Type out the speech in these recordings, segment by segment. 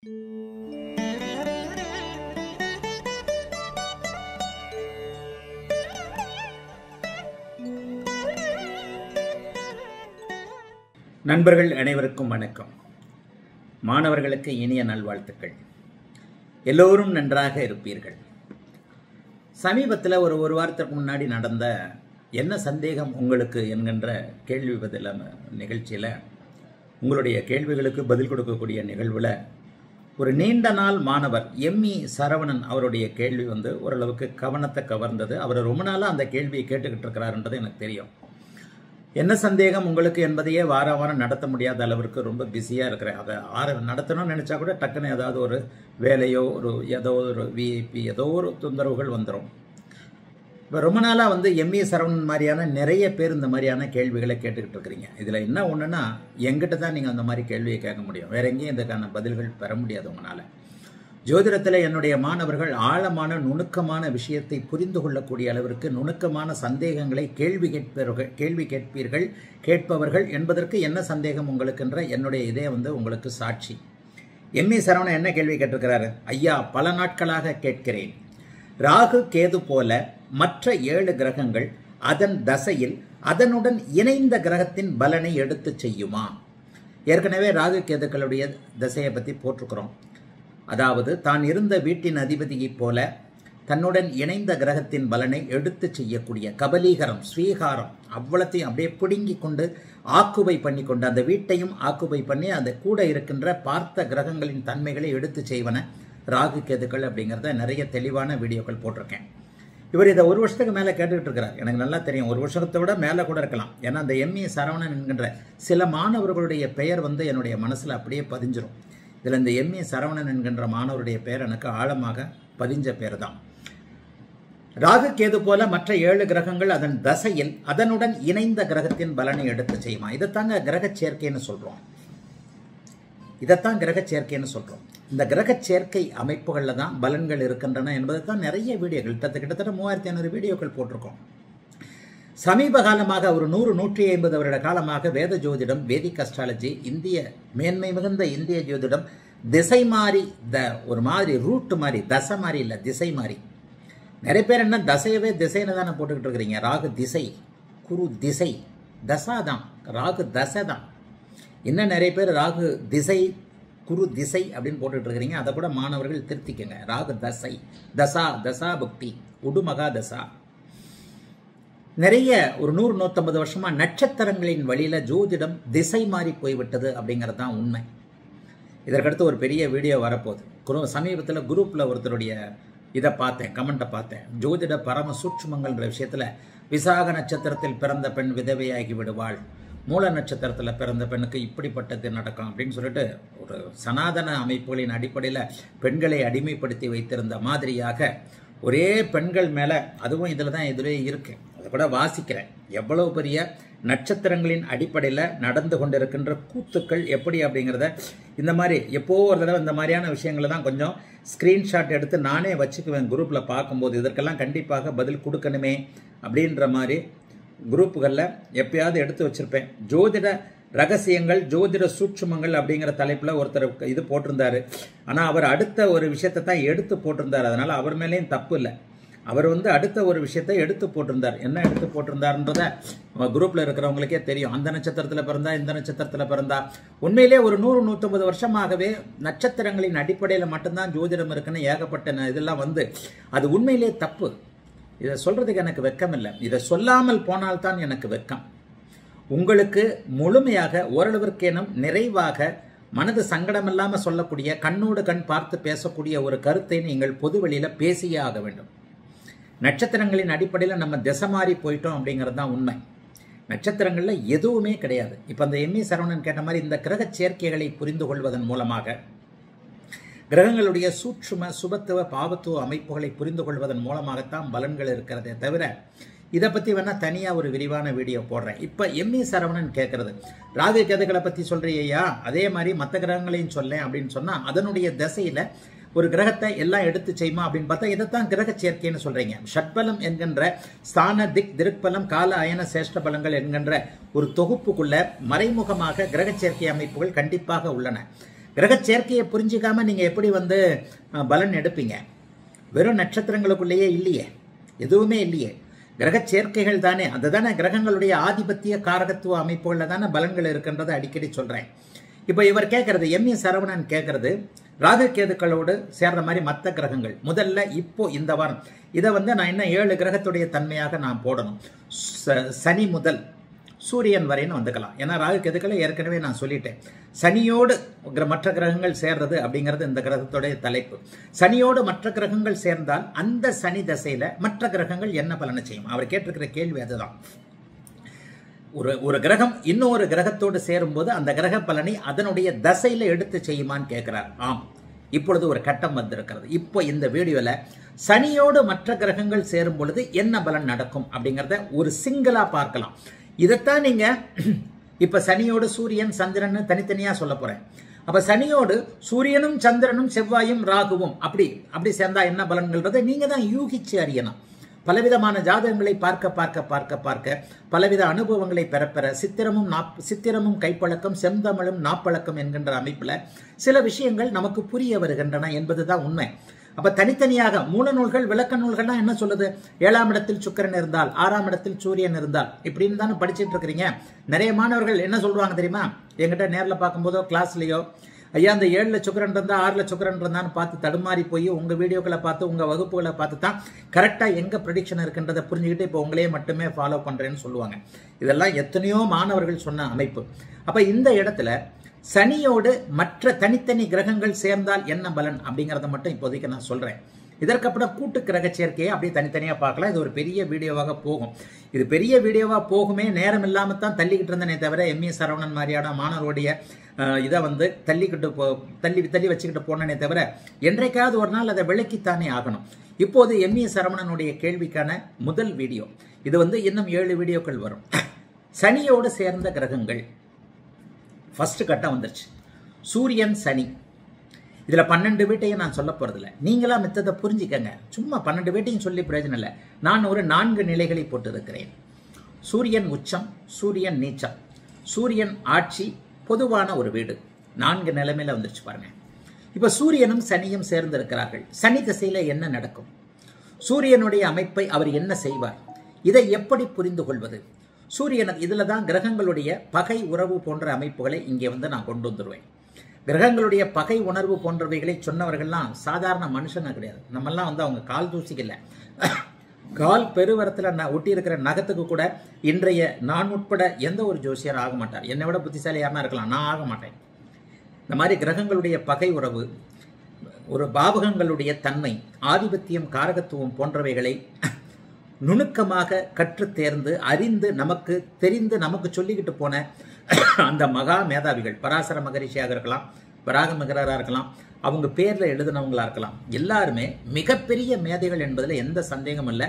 நண்பர்கள் அனைவருக்கும் வணக்கம். மாணவர்களுக்கு இனிய நல்வாழ்த்துக்கள். எல்லோரும் நன்றாக இருப்பீர்கள். சமீபத்தில் ஒரு வாரத்திற்கு முன்னாடி நடந்த என்ன சந்தேகம் உங்களுக்கு என்கின்ற கேள்வி பதில் நிகழ்ச்சியில் உங்களுடைய கேள்விகளுக்கு பதில் கொடுக்கக்கூடிய நிகழ்வில் ஒரு நீண்ட நாள் மாணவர் எம்இ சரவணன் அவருடைய கேள்வி ஓரளவுக்கு கவனத்தை கவர்ந்தது. அவர் ரொம்ப நாளாக அந்த கேள்வியை கேட்டுக்கிட்டு இருக்கிறாருன்றது எனக்கு தெரியும். என்ன சந்தேகம் உங்களுக்கு என்பதையே வாரம் நடத்த முடியாத அளவிற்கு ரொம்ப பிஸியாக இருக்கிறேன். அதை நடத்தணும்னு நினச்சா கூட டக்குன்னு ஏதாவது ஒரு வேலையோ ஏதோ ஒரு விஐபி ஏதோ ஒரு தொந்தரவுகள் வந்துடும். இப்போ ரொம்ப நாளாக எம்இ சரவணன் மாதிரியான நிறைய பேர் இந்த மாதிரியான கேள்விகளை கேட்டுக்கிட்டு இருக்கிறீங்க. இதில் என்ன ஒன்றுனா, எங்கிட்ட தான் நீங்கள் அந்த மாதிரி கேள்வியை கேட்க முடியும். வேற எங்கேயும் இதுக்கான பதில்கள் பெற முடியாது உங்களால். ஜோதிடத்தில் என்னுடைய மாணவர்கள் ஆழமான நுணுக்கமான விஷயத்தை புரிந்து கொள்ளக்கூடிய அளவிற்கு நுணுக்கமான சந்தேகங்களை கேள்வி கேட்பவர்கள் என்பதற்கு என்ன சந்தேகம் உங்களுக்குன்ற என்னுடைய இதே உங்களுக்கு சாட்சி. எம்இ சரவணன் என்ன கேள்வி கேட்டிருக்கிறாரு? ஐயா, பல நாட்களாக கேட்கிறேன். ராகு கேது போல மற்ற 7 கிரகங்கள் அதன் தசையில் அதனுடன் இணைந்த கிரகத்தின் பலனை எடுத்து செய்யுமா? ஏற்கனவே ராகு கேதுக்களுடைய தசையை பற்றி போட்டிருக்கிறோம். அதாவது தான் இருந்த வீட்டின் அதிபதியைப் போல தன்னுடன் இணைந்த கிரகத்தின் பலனை எடுத்து செய்யக்கூடிய கபலீகரம், ஸ்வீகாரம் அவ்வளத்தையும் அப்படியே பிடுங்கி கொண்டு ஆக்குபை பண்ணி கொண்டு அந்த வீட்டையும் ஆக்குபை பண்ணி அந்த கூட இருக்கின்ற பார்த்த கிரகங்களின் தன்மைகளை எடுத்து செய்வன ராகு கேதுக்கள் அப்படிங்கிறத நிறைய தெளிவான வீடியோக்கள் போட்டிருக்கேன். இவர் இதை 1 வருஷத்துக்கு மேலே கேட்டுக்கிட்டு இருக்கிறார். எனக்கு நல்லா தெரியும், 1 வருஷத்தை விட மேலே கூட இருக்கலாம். ஏன்னா அந்த எம்இ சரவணன் என்கின்ற சில மாணவர்களுடைய பெயர் என்னுடைய மனசில் அப்படியே பதிஞ்சிரும். இதில் இந்த எம்இ சரவணன் என்கின்ற மாணவருடைய பெயர் எனக்கு ஆழமாக பதிஞ்ச பேர் தான். ராகு கேது போல மற்ற 7 கிரகங்கள் அதன் தசையில் அதனுடன் இணைந்த கிரகத்தின் பலனை எடுத்து செய்யுமா? இதைத்தாங்க கிரக சேர்க்கைன்னு சொல்றோம். இந்த கிரக சேர்க்கை அமைப்புகளில் தான் பலன்கள் இருக்கின்றன என்பதை தான் நிறைய வீடியோக்கள் கிட்டத்தட்ட 3500 வீடியோக்கள் போட்டிருக்கோம். சமீப காலமாக ஒரு 100-150 வருட காலமாக வேத ஜோதிடம், வேதிக் அஸ்ட்ராலஜி, மேன்மை மிகுந்த இந்திய ஜோதிடம் திசை மாறி ஒரு மாதிரி ரூட் மாதிரி, தசை மாதிரி இல்லை, திசை மாறி. நிறைய பேர் என்ன தசையவே திசைன்னு தானே போட்டுக்கிட்டு இருக்கிறீங்க. ராகு திசை, குரு திசை, தசா தான், ராகு தசை தான். இன்னும் நிறைய பேர் ராகு திசை, குரு திசை அப்படின்னு போட்டுட்டு இருக்கிறீங்க. அதை கூட மாணவர்கள் திருத்திக்கங்க. ராகு தசை, தசா புக்தி, உடுமகா தசா. நிறைய ஒரு 100-150 வருஷமா நட்சத்திரங்களின் வழியில ஜோதிடம் திசை மாறி போய்விட்டது அப்படிங்கிறது தான் உண்மை. இதற்கடுத்து ஒரு பெரிய வீடியோ வரப்போகுது. சமீபத்தில் குரூப்ல ஒருத்தருடைய இதை பார்த்தேன், கமெண்ட்டை பார்த்தேன். ஜோதிட பரம சூட்சுமங்கள்ன்ற விஷயத்துல விசாக நட்சத்திரத்தில் பிறந்த பெண் விதவையாகி விடுவாள், மூல நட்சத்திரத்தில் பிறந்த பெண்ணுக்கு இப்படிப்பட்டது நடக்கும் அப்படின்னு சொல்லிட்டு ஒரு சனாதன அமைப்புகளின் அடிப்படையில் பெண்களை அடிமைப்படுத்தி வைத்திருந்த மாதிரியாக ஒரே பெண்கள் மேலே, அதுவும் இதில் தான் இதிலே இருக்கு, அதை கூட வாசிக்கிறேன். எவ்வளவு பெரிய நட்சத்திரங்களின் அடிப்படையில் நடந்து கொண்டிருக்கின்ற கூத்துக்கள் எப்படி அப்படிங்கிறத இந்த மாதிரி எப்போ ஒரு தடவை இந்த மாதிரியான விஷயங்களை தான் கொஞ்சம் ஸ்க்ரீன்ஷாட் எடுத்து நானே வச்சுக்குவேன். குரூப்பில் பார்க்கும்போது இதற்கெல்லாம் கண்டிப்பாக பதில் கொடுக்கணுமே அப்படின்ற மாதிரி குரூப்புகளில் எப்பயாவது எடுத்து வச்சிருப்பேன். ஜோதிட ரகசியங்கள், ஜோதிட சூட்சுமங்கள் அப்படிங்கிற தலைப்பில் ஒருத்தர் இது போட்டிருந்தாரு. ஆனால் அவர் அடுத்த ஒரு விஷயத்தை தான் எடுத்து போட்டிருந்தார். அதனால அவர் மேலேயும் தப்பு இல்லை. அவர் அடுத்த ஒரு விஷயத்தை எடுத்து போட்டிருந்தார். என்ன எடுத்து போட்டிருந்தாருன்றத குரூப்ல இருக்கிறவங்களுக்கே தெரியும். அந்த நட்சத்திரத்தில் பிறந்தா, இந்த நட்சத்திரத்தில் பிறந்தா. உண்மையிலே ஒரு 100-150 வருஷமாகவே நட்சத்திரங்களின் அடிப்படையில் மட்டும்தான் ஜோதிடம் இருக்குன்னு ஏகப்பட்ட இதெல்லாம் அது உண்மையிலே தப்பு. இதை சொல்றதுக்கு எனக்கு வெக்கம் இல்லை. இதை சொல்லாமல் போனால்தான் எனக்கு வெக்கம். உங்களுக்கு முழுமையாக ஓரளவிற்கேனும் நிறைவாக மனது சங்கடம் இல்லாமல் சொல்லக்கூடிய, கண்ணோடு கண் பார்த்து பேசக்கூடிய ஒரு கருத்தை நீங்கள் பொது வெளியில பேசியே ஆக வேண்டும். நட்சத்திரங்களின் அடிப்படையில் நம்ம திசை மாறி போயிட்டோம் அப்படிங்கிறது தான் உண்மை. நட்சத்திரங்கள்ல எதுவுமே கிடையாது. இப்ப அந்த எம்இ சரவணன் கேட்ட மாதிரி இந்த கிரக சேர்க்கைகளை புரிந்து கொள்வதன் மூலமாக, கிரகங்களுடைய சூட்சும சுபத்துவ பாவத்துவ அமைப்புகளை புரிந்து கொள்வதன் மூலமாகத்தான் பலன்கள் இருக்கிறதே தவிர, இதை பற்றி வேணா தனியாக ஒரு விரிவான வீடியோ போடுறேன். இப்போ எம்இ சரவணன் கேட்கறது, ராகு கேதுக்களை பற்றி சொல்றியா, அதே மாதிரி மற்ற கிரகங்களையும் சொல்லேன் அப்படின்னு சொன்னால் அதனுடைய திசையில் ஒரு கிரகத்தை எல்லாம் எடுத்து செய்யுமா அப்படின்னு பார்த்தா இதைத்தான் கிரக சேர்க்கைன்னு சொல்றீங்க. ஷட்பலம் என்கின்ற ஸ்தான திக் திருப்பலம் கால அயன சேஷ்ட பலங்கள் என்கின்ற ஒரு தொகுப்புக்குள்ள மறைமுகமாக கிரக சேர்க்கை அமைப்புகள் கண்டிப்பாக உள்ளன. கிரக சேர்க்கையை புரிஞ்சிக்காம நீங்க எப்படி வந்து பலன் எடுப்பீங்க? வெறும் நட்சத்திரங்களுக்குள்ளேயே இல்லையே, எதுவுமே இல்லையே, கிரக சேர்க்கைகள் தானே. அதுதானே கிரகங்களுடைய ஆதிபத்திய காரகத்துவ அமைப்புகள்ல தானே பலன்கள் இருக்குன்றதை அடிக்கடி சொல்றேன். இப்போ இவர் கேட்கறது, எம்.ஏ. சரவணன் கேட்கறது, ராகு கேதுக்களோடு சேர்ற மாதிரி மற்ற கிரகங்கள் முதல்ல இப்போ இந்த வாரம் இதை வந்து நான் இன்னும் 7 கிரகத்துடைய தன்மையாக நான் போடணும். சனி முதல் சூரியன் வரைன்னு வந்துக்கலாம். ஏன்னா ராகு கேதுக்களை ஏற்கனவே நான் சொல்லிட்டேன். சனியோடு மற்ற கிரகங்கள் சேர்றது அப்படிங்கிறது இந்த கிரகத்துடைய தலைப்பு. சனியோடு மற்ற கிரகங்கள் சேர்ந்தால் அந்த சனி தசையில மற்ற கிரகங்கள் என்ன பலனை செய்யும்? அவர் கேட்டிருக்கிற கேள்வி அதுதான். ஒரு கிரகம் இன்னொரு கிரகத்தோடு சேரும்போது அந்த கிரக பலனை அதனுடைய தசையில எடுத்து செய்யுமான்னு கேட்கிறார். ஆம், இப்பொழுது ஒரு கட்டம் வந்திருக்கிறது. இப்போ இந்த வீடியோல சனியோடு மற்ற கிரகங்கள் சேரும் பொழுது என்ன பலன் நடக்கும் அப்படிங்கிறத ஒரு சிங்கிளா பார்க்கலாம். இதைத்தான் நீங்க இப்ப சனியோடு சூரியன் சந்திரன் தனித்தனியா சொல்ல போறேன். அப்ப சனியோடு சூரியனும் சந்திரனும் செவ்வாயும் ராகுவும் அப்படி சேர்ந்தா என்ன பலன்கள்ன்றதை நீங்க தான் யூகிச்சு அறியணும். பலவிதமான ஜாதகங்களை பார்க்க பலவித அனுபவங்களை பெற சித்திரமும் கைப்பழக்கம் செந்தமிழும் நாப்பழக்கம் என்கின்ற அமைப்புல சில விஷயங்கள் நமக்கு புரிய வருகின்றன என்பதுதான் உண்மை. அப்ப தனித்தனியாக மூல நூல்கள் விளக்க நூல்கள்லாம் என்ன சொல்லுது? 7ஆம் இடத்தில் சுக்கிரன் இருந்தால் 6ஆம் இடத்தில் சூரியன் இருந்தால் இப்படின்னு தானே படிச்சுட்டு இருக்கிறீங்க. நிறைய மாணவர்கள் என்ன சொல்றாங்க தெரியுமா? என்கிட்ட நேர்ல பார்க்கும்போதோ கிளாஸ்லயோ, ஐயா அந்த 7ல சுக்கிரன் இருந்தா 6ல சுக்கிரன் இருந்தான்னு பார்த்து தடுமாறி போய் உங்க வீடியோக்களை பார்த்து உங்க வகுப்புகளை பார்த்து தான் கரெக்டா எங்க ப்ரெடிக்ஷன் இருக்குன்றதை புரிஞ்சுக்கிட்டு இப்போ உங்களையே மட்டுமே ஃபாலோ பண்றேன்னு சொல்லுவாங்க. இதெல்லாம் எத்தனையோ மாணவர்கள் சொன்ன அமைப்பு. அப்ப இந்த இடத்துல சனியோடு மற்ற தனித்தனி கிரகங்கள் சேர்ந்தால் என்ன பலன் அப்படிங்கறத மட்டும் இப்போதைக்கு நான் சொல்றேன். இதற்கப்புறம் கூட்டு கிரக சேர்க்கையை அப்படியே தனித்தனியா பார்க்கலாம். இது ஒரு பெரிய வீடியோவாக போகும். இது பெரிய வீடியோவா போகுமே, நேரம் இல்லாம தான் தள்ளிக்கிட்டு இருந்தனே தவிர எம்.ஏ. சரவணன் மாதிரியான மாணவருடைய இதை வந்து தள்ளி வச்சுக்கிட்டு போனனே தவிர என்றைக்காவது ஒரு நாள் அதை விளக்கித்தானே ஆகணும். இப்போது எம்.ஏ. சரவணனுடைய கேள்விக்கான முதல் வீடியோ. இது வந்து இன்னும் 7 வீடியோக்கள் வரும். சனியோடு சேர்ந்த கிரகங்கள் ஃபர்ஸ்ட் கட்டம் வந்துருச்சு. சூரியன் சனி. இதுல 12 வீட்டையும் நான் சொல்ல போறதில்ல, நீங்களா மித்தத்தை புரிஞ்சுக்கங்க. சும்மா 12 வீட்டையும் சொல்லி பிரயோஜனம் இல்லை. நான் ஒரு 4 நிலைகளை போட்டு இருக்கிறேன். சூரியன் உச்சம், சூரியன் நீச்சம், சூரியன் ஆட்சி, பொதுவான ஒரு வீடு. 4 நிலைமையில வந்துருச்சு பாருங்க. இப்ப சூரியனும் சனியும் சேர்ந்து இருக்கிறார்கள். சனி திசையில என்ன நடக்கும்? சூரியனுடைய அமைப்பை அவர் என்ன செய்வார்? இதை எப்படி புரிந்து கொள்வது? சூரியன் இதுல தான் கிரகங்களுடைய பகை உறவு போன்ற அமைப்புகளை இங்கே வந்து நான் கொண்டு வந்துடுவேன். கிரகங்களுடைய பகை உணர்வு போன்றவைகளை சொன்னவர்கள்லாம் சாதாரண மனுஷனா கிடையாது. நம்மெல்லாம் வந்து அவங்க கால் தூசிக்கல. கால் பெருவரத்துல ஒட்டி இருக்கிற நகத்துக்கு கூட இன்றைய நான் உட்பட எந்த ஒரு ஜோசியர் ஆக மாட்டார். என்னை விட புத்திசாலி யாருன்னா இருக்கலாம், நான் ஆக மாட்டேன். இந்த மாதிரி கிரகங்களுடைய பகை உறவு, ஒரு பாவகங்களுடைய தன்மை, ஆதிபத்தியம், காரகத்துவம் போன்றவைகளை நுணுக்கமாக கற்று தேர்ந்து அறிந்து நமக்கு தெரிந்து நமக்கு சொல்லிக்கிட்டு போன அந்த மகா மேதாவிகள், பராசர மகரிஷியாக இருக்கலாம், வராக மகராக இருக்கலாம், அவங்க பேர்ல எழுதினவங்களா இருக்கலாம், எல்லாருமே மிகப்பெரிய மேதைகள் என்பதுல எந்த சந்தேகமும் இல்லை.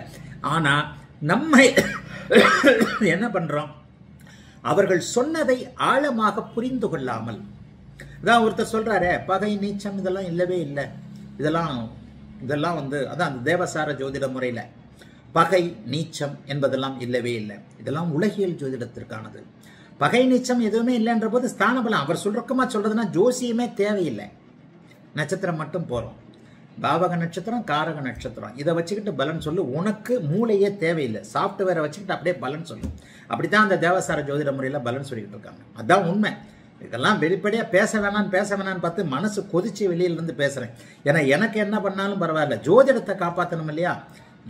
ஆனா நம்ம என்ன பண்றோம்? அவர்கள் சொன்னதை ஆழமாக புரிந்து கொள்ளாமல், அதான் ஒருத்தர் சொல்றாரு பகை நீச்சம் இதெல்லாம் இல்லவே இல்லை, இதெல்லாம் வந்து அதான் அந்த தேவசார ஜோதிட முறையில பகை நீச்சம் என்பதெல்லாம் இல்லவே இல்லை. இதெல்லாம் உலகியல் ஜோதிடத்திற்கானது. பகை நீச்சம் எதுவுமே இல்லைன்ற போது ஸ்தான பலம் அவர் சொல்றக்குமா சொல்றதுன்னா ஜோசியமே தேவையில்லை. நட்சத்திரம் மட்டும் போறோம். பாவக நட்சத்திரம், காரக நட்சத்திரம், இதை வச்சுக்கிட்டு பலன் சொல்லு. உனக்கு மூளையே தேவையில்லை, சாஃப்ட்வேரை வச்சுக்கிட்டு அப்படியே பலன் சொல்லு. அப்படித்தான் அந்த தேவசார ஜோதிட முறையில பலன் சொல்லிக்கிட்டு இருக்காங்க. அதான் உண்மை. இதெல்லாம் வெளிப்படையா பேச வேணான்னு பார்த்து மனசு கொதிச்சு வெளியில இருந்து பேசுறேன். ஏன்னா எனக்கு என்ன பண்ணாலும் பரவாயில்ல, ஜோதிடத்தை காப்பாற்றணும் இல்லையா?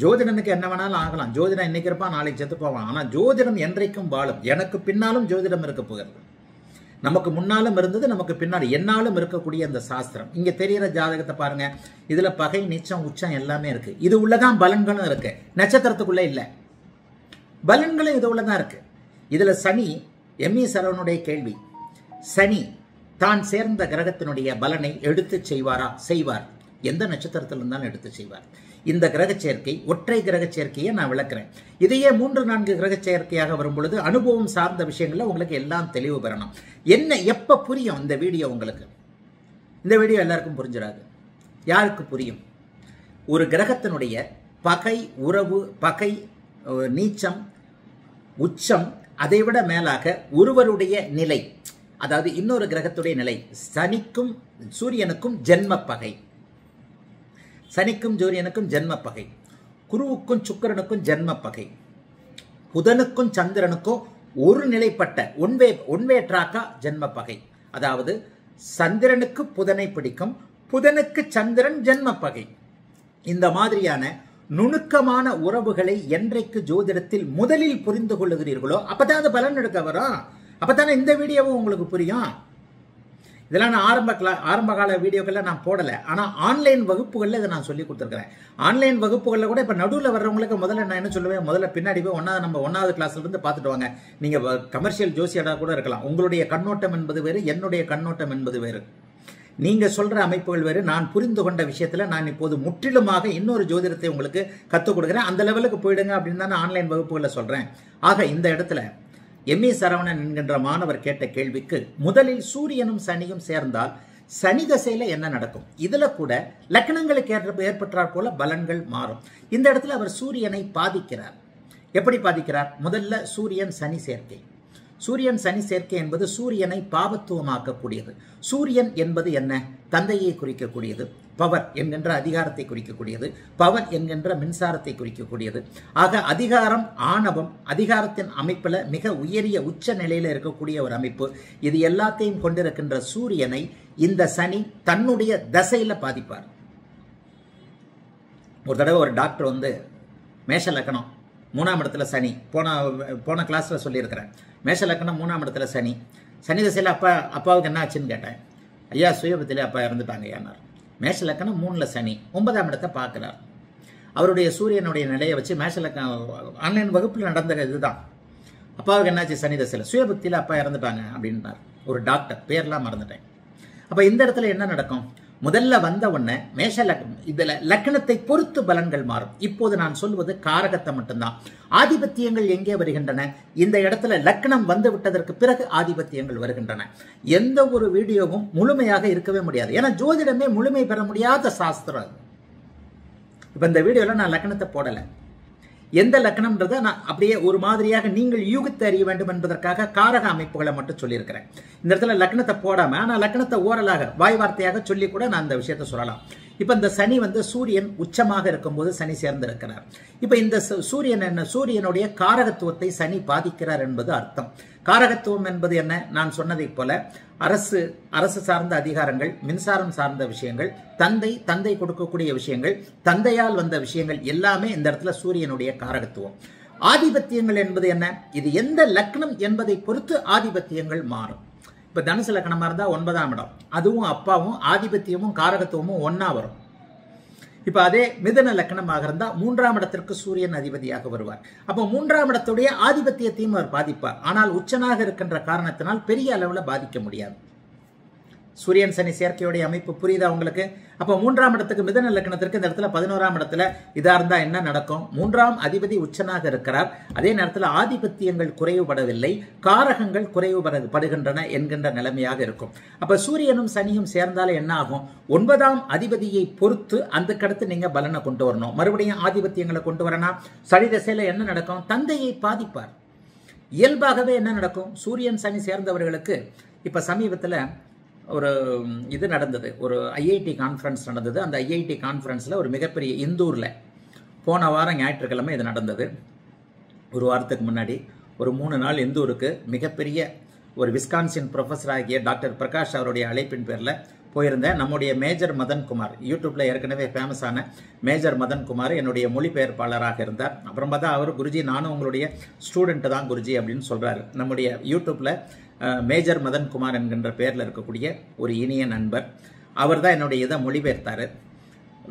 ஜோதிடனுக்கு என்ன வேணாலும் ஆகலாம். ஜோதிடம் இன்னைக்கு இருப்பான், நாளைக்கு செத்து போவான். ஆனா ஜோதிடம் என்றைக்கும் வாழும். எனக்கு பின்னாலும் ஜோதிடம் இருக்க போகிறது. நமக்கு முன்னாலும் இருந்தது, நமக்கு பின்னாடி என்னாலும் இருக்கக்கூடிய அந்த சாஸ்திரம். இங்க தெரிகிற ஜாதகத்தை பாருங்க. இதுல பகை நீச்சம் உச்சம் எல்லாமே இருக்கு. இது உள்ளதான் பலன்களும் இருக்கு. நட்சத்திரத்துக்குள்ள இல்ல, பலன்களும் இது உள்ளதான் இருக்கு. இதுல சனி, எம்.ஏ. சரவணனுடைய கேள்வி, சனி தான் சேர்ந்த கிரகத்தினுடைய பலனை எடுத்து செய்வாரா? செய்வார். எந்த நட்சத்திரத்தில் இருந்தாலும் எடுத்து செய்வார். இந்த கிரக சேர்க்கை ஒற்றை கிரக சேர்க்கையை நான் விளக்குறேன். இதையே 3-4 கிரக சேர்க்கையாக வரும் பொழுது அனுபவம் சார்ந்த விஷயங்கள்ல உங்களுக்கு எல்லாம் தெளிவு பெறணும். என்ன எப்ப புரியும் இந்த வீடியோ உங்களுக்கு? இந்த வீடியோ எல்லாருக்கும் புரிஞ்சிடாது. யாருக்கு புரியும்? ஒரு கிரகத்தினுடைய பகை உறவு, பகை நீச்சம், உச்சம், அதைவிட மேலாக ஒருவருடைய நிலை, அதாவது இன்னொரு கிரகத்துடைய நிலை. சனிக்கும் சூரியனுக்கும் ஜென்ம பகை, சனிக்கும் சூரியனுக்கும் ஜென்ம பகை, குருவுக்கும் சுக்கிரனுக்கும் ஜென்ம பகை, புதனுக்கும் சந்திரனுக்கும் ஒரு நிலைப்பட்ட ஒன்வே ட்ராக்கா ஜென்ம பகை. அதாவது சந்திரனுக்கு புதனை பிடிக்கும், புதனுக்கு சந்திரன் ஜென்ம பகை. இந்த மாதிரியான நுணுக்கமான உறவுகளை என்றைக்கு ஜோதிடத்தில் முதலில் புரிந்து கொள்ளுகிறீர்களோ அப்பதான் அது பலன் எடுக்க வரும். அப்பதானே இந்த வீடியோவும் உங்களுக்கு புரியும். இதெல்லாம் நான் ஆரம்ப கால வீடியோக்கள்ல நான் போடலை. ஆனால் ஆன்லைன் வகுப்புகளில் இதை நான் சொல்லி கொடுத்துருக்கிறேன். ஆன்லைன் வகுப்புகளில் கூட இப்போ நடுவில் வர்றவங்களுக்கு முதல்ல நான் என்ன சொல்லுவேன், முதல்ல பின்னாடி போய் ஒன்றாவது கிளாஸ்ல இருந்து பார்த்துட்டு வாங்க. நீங்கள் கமர்ஷியல் ஜோசியடா கூட இருக்கலாம். உங்களுடைய கண்ணோட்டம் என்பது வேறு, என்னுடைய கண்ணோட்டம் என்பது வேறு. நீங்க சொல்ற அமைப்புகள் வேறு. நான் புரிந்து கொண்ட விஷயத்துல நான் இப்போது முற்றிலுமாக இன்னொரு ஜோதிடத்தை உங்களுக்கு கற்றுக் கொடுக்குறேன். அந்த லெவலுக்கு போயிடுங்க அப்படின்னு தான் நான் ஆன்லைன் வகுப்புகளில் சொல்றேன். ஆக இந்த இடத்துல எம்.ஏ. சரவணன் என்கின்ற மாணவர் கேட்ட கேள்விக்கு முதலில் சூரியனும் சனியும் சேர்ந்தால் சனி தசையில என்ன நடக்கும், இதுல கூட லக்னங்களுக்கு ஏற்பட்டார் போல பலன்கள் மாறும். இந்த இடத்துல அவர் சூரியனை பாதிக்கிறார். எப்படி பாதிக்கிறார்? முதல்ல சூரியன் சனி சேர்க்கை. சூரியன் சனி சேர்க்கை என்பது சூரியனை பாவத்துவமாக்கக்கூடியது. சூரியன் என்பது என்ன? தந்தையை குறிக்கக்கூடியது. பவர் என்கின்ற அதிகாரத்தை குறிக்கக்கூடியது. பவர் என்கின்ற மின்சாரத்தை குறிக்கக்கூடியது. ஆக அதிகாரம், ஆணவம், அதிகாரத்தின் அமைப்பில் மிக உயரிய உச்ச நிலையில் இருக்கக்கூடிய ஒரு அமைப்பு. இது எல்லாத்தையும் கொண்டிருக்கின்ற சூரியனை இந்த சனி தன்னுடைய தசையில பாதிப்பார். ஒரு தடவை ஒரு டாக்டர் வந்து மேஷ லக்னம் 3ஆம் இடத்துல சனி, போன கிளாஸ்ல சொல்லியிருக்கிறேன். மேஷ லக்னம் 3ஆம் இடத்துல சனி, சனி தசையில் அப்பாவுக்கு என்ன ஆச்சுன்னு கேட்டேன். ஐயா சுயபத்திலே அப்பா இறந்துட்டாங்க ஐயானார். மேஷ லக்னம் 3ல் சனி, 9ஆம் இடத்தை பார்க்குறார். அவருடைய சூரியனுடைய நிலையை வச்சு மேஷ லக்னம் ஆன்லைன் வகுப்பில் நடந்த இதுதான். அப்பாவுக்கு என்னாச்சு சனி தசையில், சுயபக்தியில் அப்பா இறந்துட்டாங்க அப்படின்னார் ஒரு டாக்டர், பேர்லாம் மறந்துட்டேன். அப்போ இந்த இடத்துல என்ன நடக்கும்? முதல்ல வந்த உடனே மேஷ லக்னம், இதுல லக்னத்தை பொறுத்து பலன்கள் மாறும். இப்போது நான் சொல்வது காரகத்தை மட்டும்தான். ஆதிபத்தியங்கள் எங்கே வருகின்றன? இந்த இடத்துல லக்னம் வந்து விட்டதற்கு பிறகு ஆதிபத்தியங்கள் வருகின்றன. எந்த ஒரு வீடியோவும் முழுமையாக இருக்கவே முடியாது. ஏன்னா ஜோதிடமே முழுமை பெற முடியாத சாஸ்திரம். இப்ப இந்த வீடியோல நான் லக்னத்தை போடல. எந்த லக்னம்ன்றதை நான் அப்படியே ஒரு மாதிரியாக நீங்கள் யூகித்து அறிய வேண்டும் என்பதற்காக காரக அமைப்புகளை மட்டும் சொல்லியிருக்கிறேன். இந்த இடத்துல லக்னத்தை போடாம ஆனால் லக்னத்தை ஓரலாக வாய் வார்த்தையாக சொல்லி கூட நான் இந்த விஷயத்தை சொல்லலாம். இப்ப இந்த சனி வந்து சூரியன் உச்சமாக இருக்கும்போது சனி சேர்ந்திருக்கிறார். இப்ப இந்த சூரியன் என்ன? சூரியனுடைய காரகத்துவத்தை சனி பாதிக்கிறார் என்பது அர்த்தம். காரகத்துவம் என்பது என்ன? நான் சொன்னதை போல அரசு சார்ந்த அதிகாரங்கள், மின்சாரம் சார்ந்த விஷயங்கள், தந்தை கொடுக்கக்கூடிய விஷயங்கள், தந்தையால் வந்த விஷயங்கள் எல்லாமே இந்த இடத்துல சூரியனுடைய காரகத்துவம். ஆதிபத்தியங்கள் என்பது என்ன? இது எந்த லக்னம் என்பதை பொறுத்து ஆதிபத்தியங்கள் மாறும். இப்ப தனுசு லக்னமா இருந்தா 9ஆம் இடம், அதுவும் அப்பாவும் ஆதிபத்தியமும் காரகத்துவமும் ஒன்னா வரும். இப்ப அதே மிதுன லக்னமாக இருந்தா 3ஆம் இடத்திற்கு சூரியன் அதிபதியாக வருவார். அப்போ 3ஆம் இடத்துடைய ஆதிபத்தியத்தையும் அவர் பாதிப்பார். ஆனால் உச்சனாக இருக்கின்ற காரணத்தினால் பெரிய அளவில் பாதிக்க முடியாது. சூரியன் சனி சேர்க்கையுடைய அமைப்பு புரியுதா உங்களுக்கு? அப்போ 3ஆம் இடத்துக்கு மிதுன லக்னத்திற்கு இந்த இடத்துல 11ஆம் இடத்துல இதா இருந்தா என்ன நடக்கும்? 3ஆம் அதிபதி உச்சனாக இருக்கிறார். அதே நேரத்தில் ஆதிபத்தியங்கள் குறைவுபடவில்லை, காரகங்கள் குறைவுபடுகின்றன என்கின்ற நிலைமையாக இருக்கும். அப்ப சூரியனும் சனியும் சேர்ந்தாலே என்ன ஆகும்? 9ஆம் அதிபதியை பொறுத்து அந்த கடத்து நீங்க பலனை கொண்டு வரணும். மறுபடியும் ஆதிபத்தியங்களை கொண்டு வரணும். சனி திசையில என்ன நடக்கும்? தந்தையை பாதிப்பார். இயல்பாகவே என்ன நடக்கும்? சூரியன் சனி சேர்ந்தவர்களுக்கு இப்ப சமீபத்தில் ஒரு இது நடந்தது, ஒரு ஐஐடி கான்ஃபரன்ஸ் நடந்தது. அந்த ஐஐடி கான்ஃபரன்ஸில் ஒரு மிகப்பெரிய இந்தூரில் போன வாரம் ஞாயிற்றுக்கிழமை இது நடந்தது. ஒரு வாரத்துக்கு முன்னாடி ஒரு 3 நாள் இந்தூருக்கு மிகப்பெரிய ஒரு விஸ்கான்சின் ப்ரொஃபஸர் ஆகிய டாக்டர் பிரகாஷ் அவருடைய அழைப்பின் பேரில் போயிருந்தேன். நம்முடைய மேஜர் மதன்குமார், யூடியூப்ல ஏற்கனவே ஃபேமஸான மேஜர் மதன்குமார் என்னுடைய மொழிபெயர்ப்பாளராக இருந்தார். அப்புறமா தான் அவர் குருஜி நானும் உங்களுடைய ஸ்டூடெண்ட் தான் குருஜி அப்படின்னு சொல்றாரு. நம்முடைய யூடியூப்ல மேஜர் மதன்குமார் என்கின்ற பெயரில் இருக்கக்கூடிய ஒரு இனிய நண்பர், அவர் தான் என்னுடைய இதை மொழிபெயர்த்தாரு.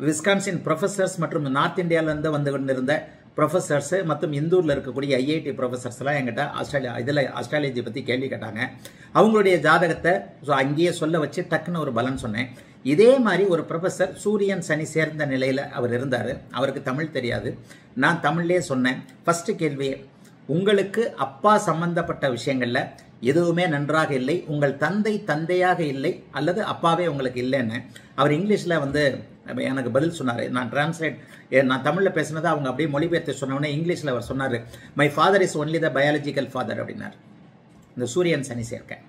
விஸ்கான்சின் ப்ரொஃபஸர்ஸ் மற்றும் நார்த் இந்தியாவிலேருந்து வந்து கொண்டிருந்த ப்ரொஃபஸர்ஸ் மற்றும் இந்தூரில் இருக்கக்கூடிய ஐஐடி ப்ரொஃபஸர்ஸ்லாம் என்கிட்ட ஆஸ்ட்ராலஜி பற்றி கேள்வி கேட்டாங்க. அவங்களுடைய ஜாதகத்தை அங்கேயே சொல்ல வச்சு டக்குன்னு ஒரு பலன் சொன்னேன். இதே மாதிரி ஒரு ப்ரொஃபஸர் சூரியன் சனி சேர்ந்த நிலையில் அவர் இருந்தார். அவருக்கு தமிழ் தெரியாது. நான் தமிழ்லேயே சொன்னேன். ஃபர்ஸ்ட் கேள்வியே, உங்களுக்கு அப்பா சம்பந்தப்பட்ட விஷயங்களில் எதுவுமே நன்றாக இல்லை, உங்கள் தந்தையாக இல்லை அல்லது அப்பாவே உங்களுக்கு இல்லைன்னு அவர் இங்கிலீஷில் வந்து எனக்கு பதில் சொன்னார். நான் தமிழில் பேசினதை அவங்க அப்படியே மொழிபெயர்த்து சொன்னோன்னே இங்கிலீஷில் அவர் சொன்னார், my father is only the biological father அப்படின்னார். இந்த சூரியன் சனி சேர்க்க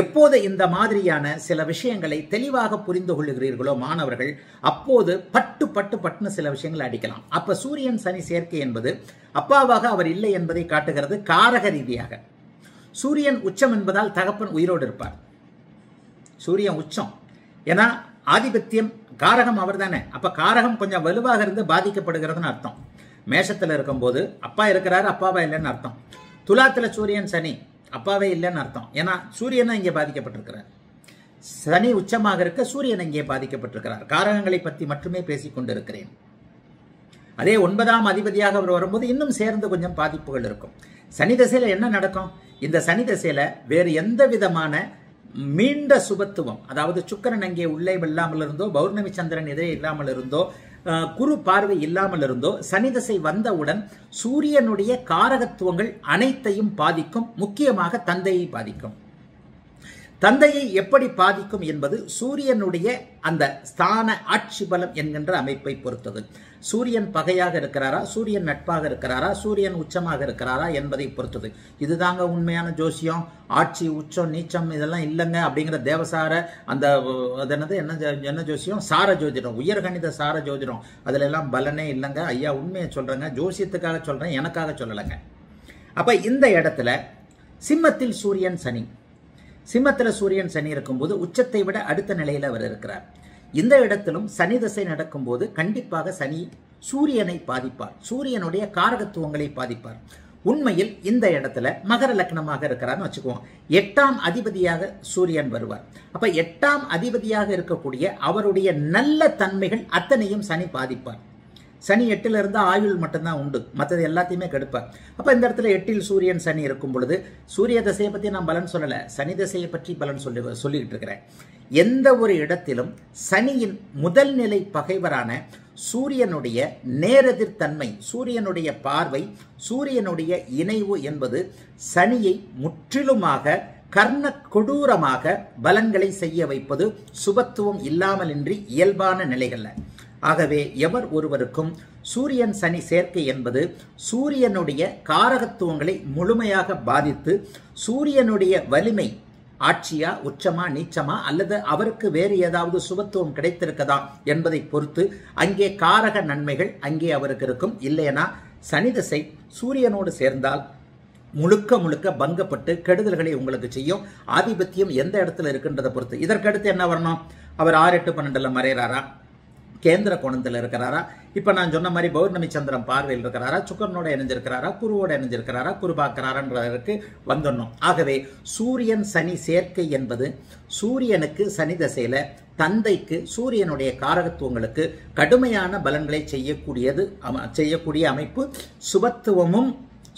எப்போது இந்த மாதிரியான சில விஷயங்களை தெளிவாக புரிந்து கொள்ளுகிறீர்களோ மாணவர்கள், அப்போது பட்டுன்னு சில விஷயங்களை அடிக்கலாம். அப்ப சூரியன் சனி சேர்க்கை என்பது அப்பாவாக அவர் இல்லை என்பதை காட்டுகிறது காரக ரீதியாக. சூரியன் உச்சம் என்பதால் தகப்பன் உயிரோடு இருப்பார். சூரியன் உச்சம், ஏன்னா ஆதிபத்தியம் காரகம் அவர் தானே. அப்ப காரகம் கொஞ்சம் வலுவாக இருந்து பாதிக்கப்படுகிறதுன்னு அர்த்தம். மேஷத்துல இருக்கும்போது அப்பா இருக்கிறாரு, அப்பாவா இல்லைன்னு அர்த்தம். துலாத்துல சூரியன் சனி, அப்பாவே இல்லைன்னு அர்த்தம். ஏன்னா சூரியனை இங்கே பாதிக்கப்பட்டிருக்கிறார். சனி உச்சமாக இருக்க சூரியன் இங்கே பாதிக்கப்பட்டிருக்கிறார். காரகங்களை பற்றி மட்டுமே பேசிக் கொண்டிருக்கிறேன். அதே 9ஆம் அதிபதியாக அவர் வரும்போது இன்னும் சேர்ந்து கொஞ்சம் பாதிப்புகள் இருக்கும். சனி திசையில என்ன நடக்கும்? இந்த சனி திசையில வேறு எந்த விதமான மீண்ட சுபத்துவம், அதாவது சுக்கிரன் அங்கே உள்ளே இல்லாமல் இருந்தோ, பௌர்ணமி சந்திரன் எதிரே இல்லாமல் இருந்தோ, குரு பார்வை இல்லாமல் இருந்தோ, சனி திசை வந்தவுடன் சூரியனுடைய காரகத்துவங்கள் அனைத்தையும் பாதிக்கும். முக்கியமாக தந்தையை பாதிக்கும். தந்தையை எப்படி பாதிக்கும் என்பது சூரியனுடைய அந்த ஸ்தான ஆட்சி பலம் என்கின்ற அமைப்பை பொறுத்தது. சூரியன் பகையாக இருக்கிறாரா, சூரியன் நட்பாக இருக்கிறாரா, சூரியன் உச்சமாக இருக்கிறாரா என்பதை பொறுத்தது. இதுதாங்க உண்மையான ஜோசியம். ஆட்சி உச்சம் நீச்சம் இதெல்லாம் இல்லைங்க அப்படிங்கிற தேவசார அந்த என்னது என்ன ஜோசியம், சார ஜோதிடம், உயர்கணித சார ஜோதிடம், அதுல எல்லாம் பலனே இல்லைங்க. ஐயா உண்மையை சொல்றேங்க, ஜோசியத்துக்காக சொல்றேன், எனக்காக சொல்லலைங்க. அப்ப இந்த இடத்துல சிம்மத்தில் சூரியன் சனி, சிம்மத்தில் சூரியன் சனி இருக்கும்போது உச்சத்தை விட அடுத்த நிலையில் அவர் இருக்கிறார். இந்த இடத்திலும் சனி திசை நடக்கும்போது கண்டிப்பாக சனி சூரியனை பாதிப்பார், சூரியனுடைய காரகத்துவங்களை பாதிப்பார். உண்மையில் இந்த இடத்துல மகர லக்னமாக இருக்கிறார்னு வச்சுக்குவோம். 8ஆம் அதிபதியாக சூரியன் வருவார். அப்ப 8ஆம் அதிபதியாக இருக்கக்கூடிய அவருடைய நல்ல தன்மைகள் அத்தனையும் சனி பாதிப்பார். சனி 8ல் இருந்தா ஆயுள் மட்டும்தான் உண்டு, மற்றது எல்லாத்தையுமே கெடுப்பார். அப்ப இந்த இடத்துல 8ல் சூரியன் சனி இருக்கும் பொழுது சூரிய திசையை பத்தி நான் பலன் சொல்லல, சனி திசையை பற்றி பலன் சொல்லிக்கிட்டு இருக்கிறேன். எந்த ஒரு இடத்திலும் சனியின் முதல் நிலை பகைவரான சூரியனுடைய நேரெதிர் தன்மை, சூரியனுடைய பார்வை, சூரியனுடைய இணைவு என்பது சனியை முற்றிலுமாக கர்ண கொடூரமாக பலன்களை செய்ய வைப்பது சுபத்துவம் இல்லாமலின்றி இயல்பான நிலைகள்ல. ஆகவே எவர் ஒருவருக்கும் சூரியன் சனி சேர்க்கை என்பது சூரியனுடைய காரகத்துவங்களை முழுமையாக பாதித்து சூரியனுடைய வலிமை ஆட்சியா உச்சமா நீச்சமா அல்லது அவருக்கு வேறு ஏதாவது சுபத்துவம் கிடைத்திருக்கதா என்பதை பொறுத்து அங்கே காரக நன்மைகள் அங்கே அவருக்கு இருக்கும். இல்லைனா சனி திசை சூரியனோடு சேர்ந்தால் முழுக்க முழுக்க பங்கப்பட்டு கெடுதல்களை உங்களுக்கு செய்யும். ஆதிபத்தியம் எந்த இடத்துல இருக்குன்றதை பொறுத்து. இதற்கடுத்து என்ன வரணும்? அவர் 6, 8, 12 மறைகிறாரா, கேந்திர கோணத்தில் இருக்கிறாரா, இப்ப நான் சொன்ன மாதிரி பௌர்ணமி சந்திரன் பார்வையில் இருக்கிறாரா, சுக்கரனோட இணைஞ்சிருக்கிறாரா, குருவோட இணைஞ்சிருக்கிறாரா, குரு பார்க்கிறாரன்றதற்கு வந்துடணும். ஆகவே சூரியன் சனி சேர்க்கை என்பது சூரியனுக்கு சனி திசையில தந்தைக்கு சூரியனுடைய காரகத்துவங்களுக்கு கடுமையான பலன்களை செய்யக்கூடிய அமைப்பு. சுபத்துவமும்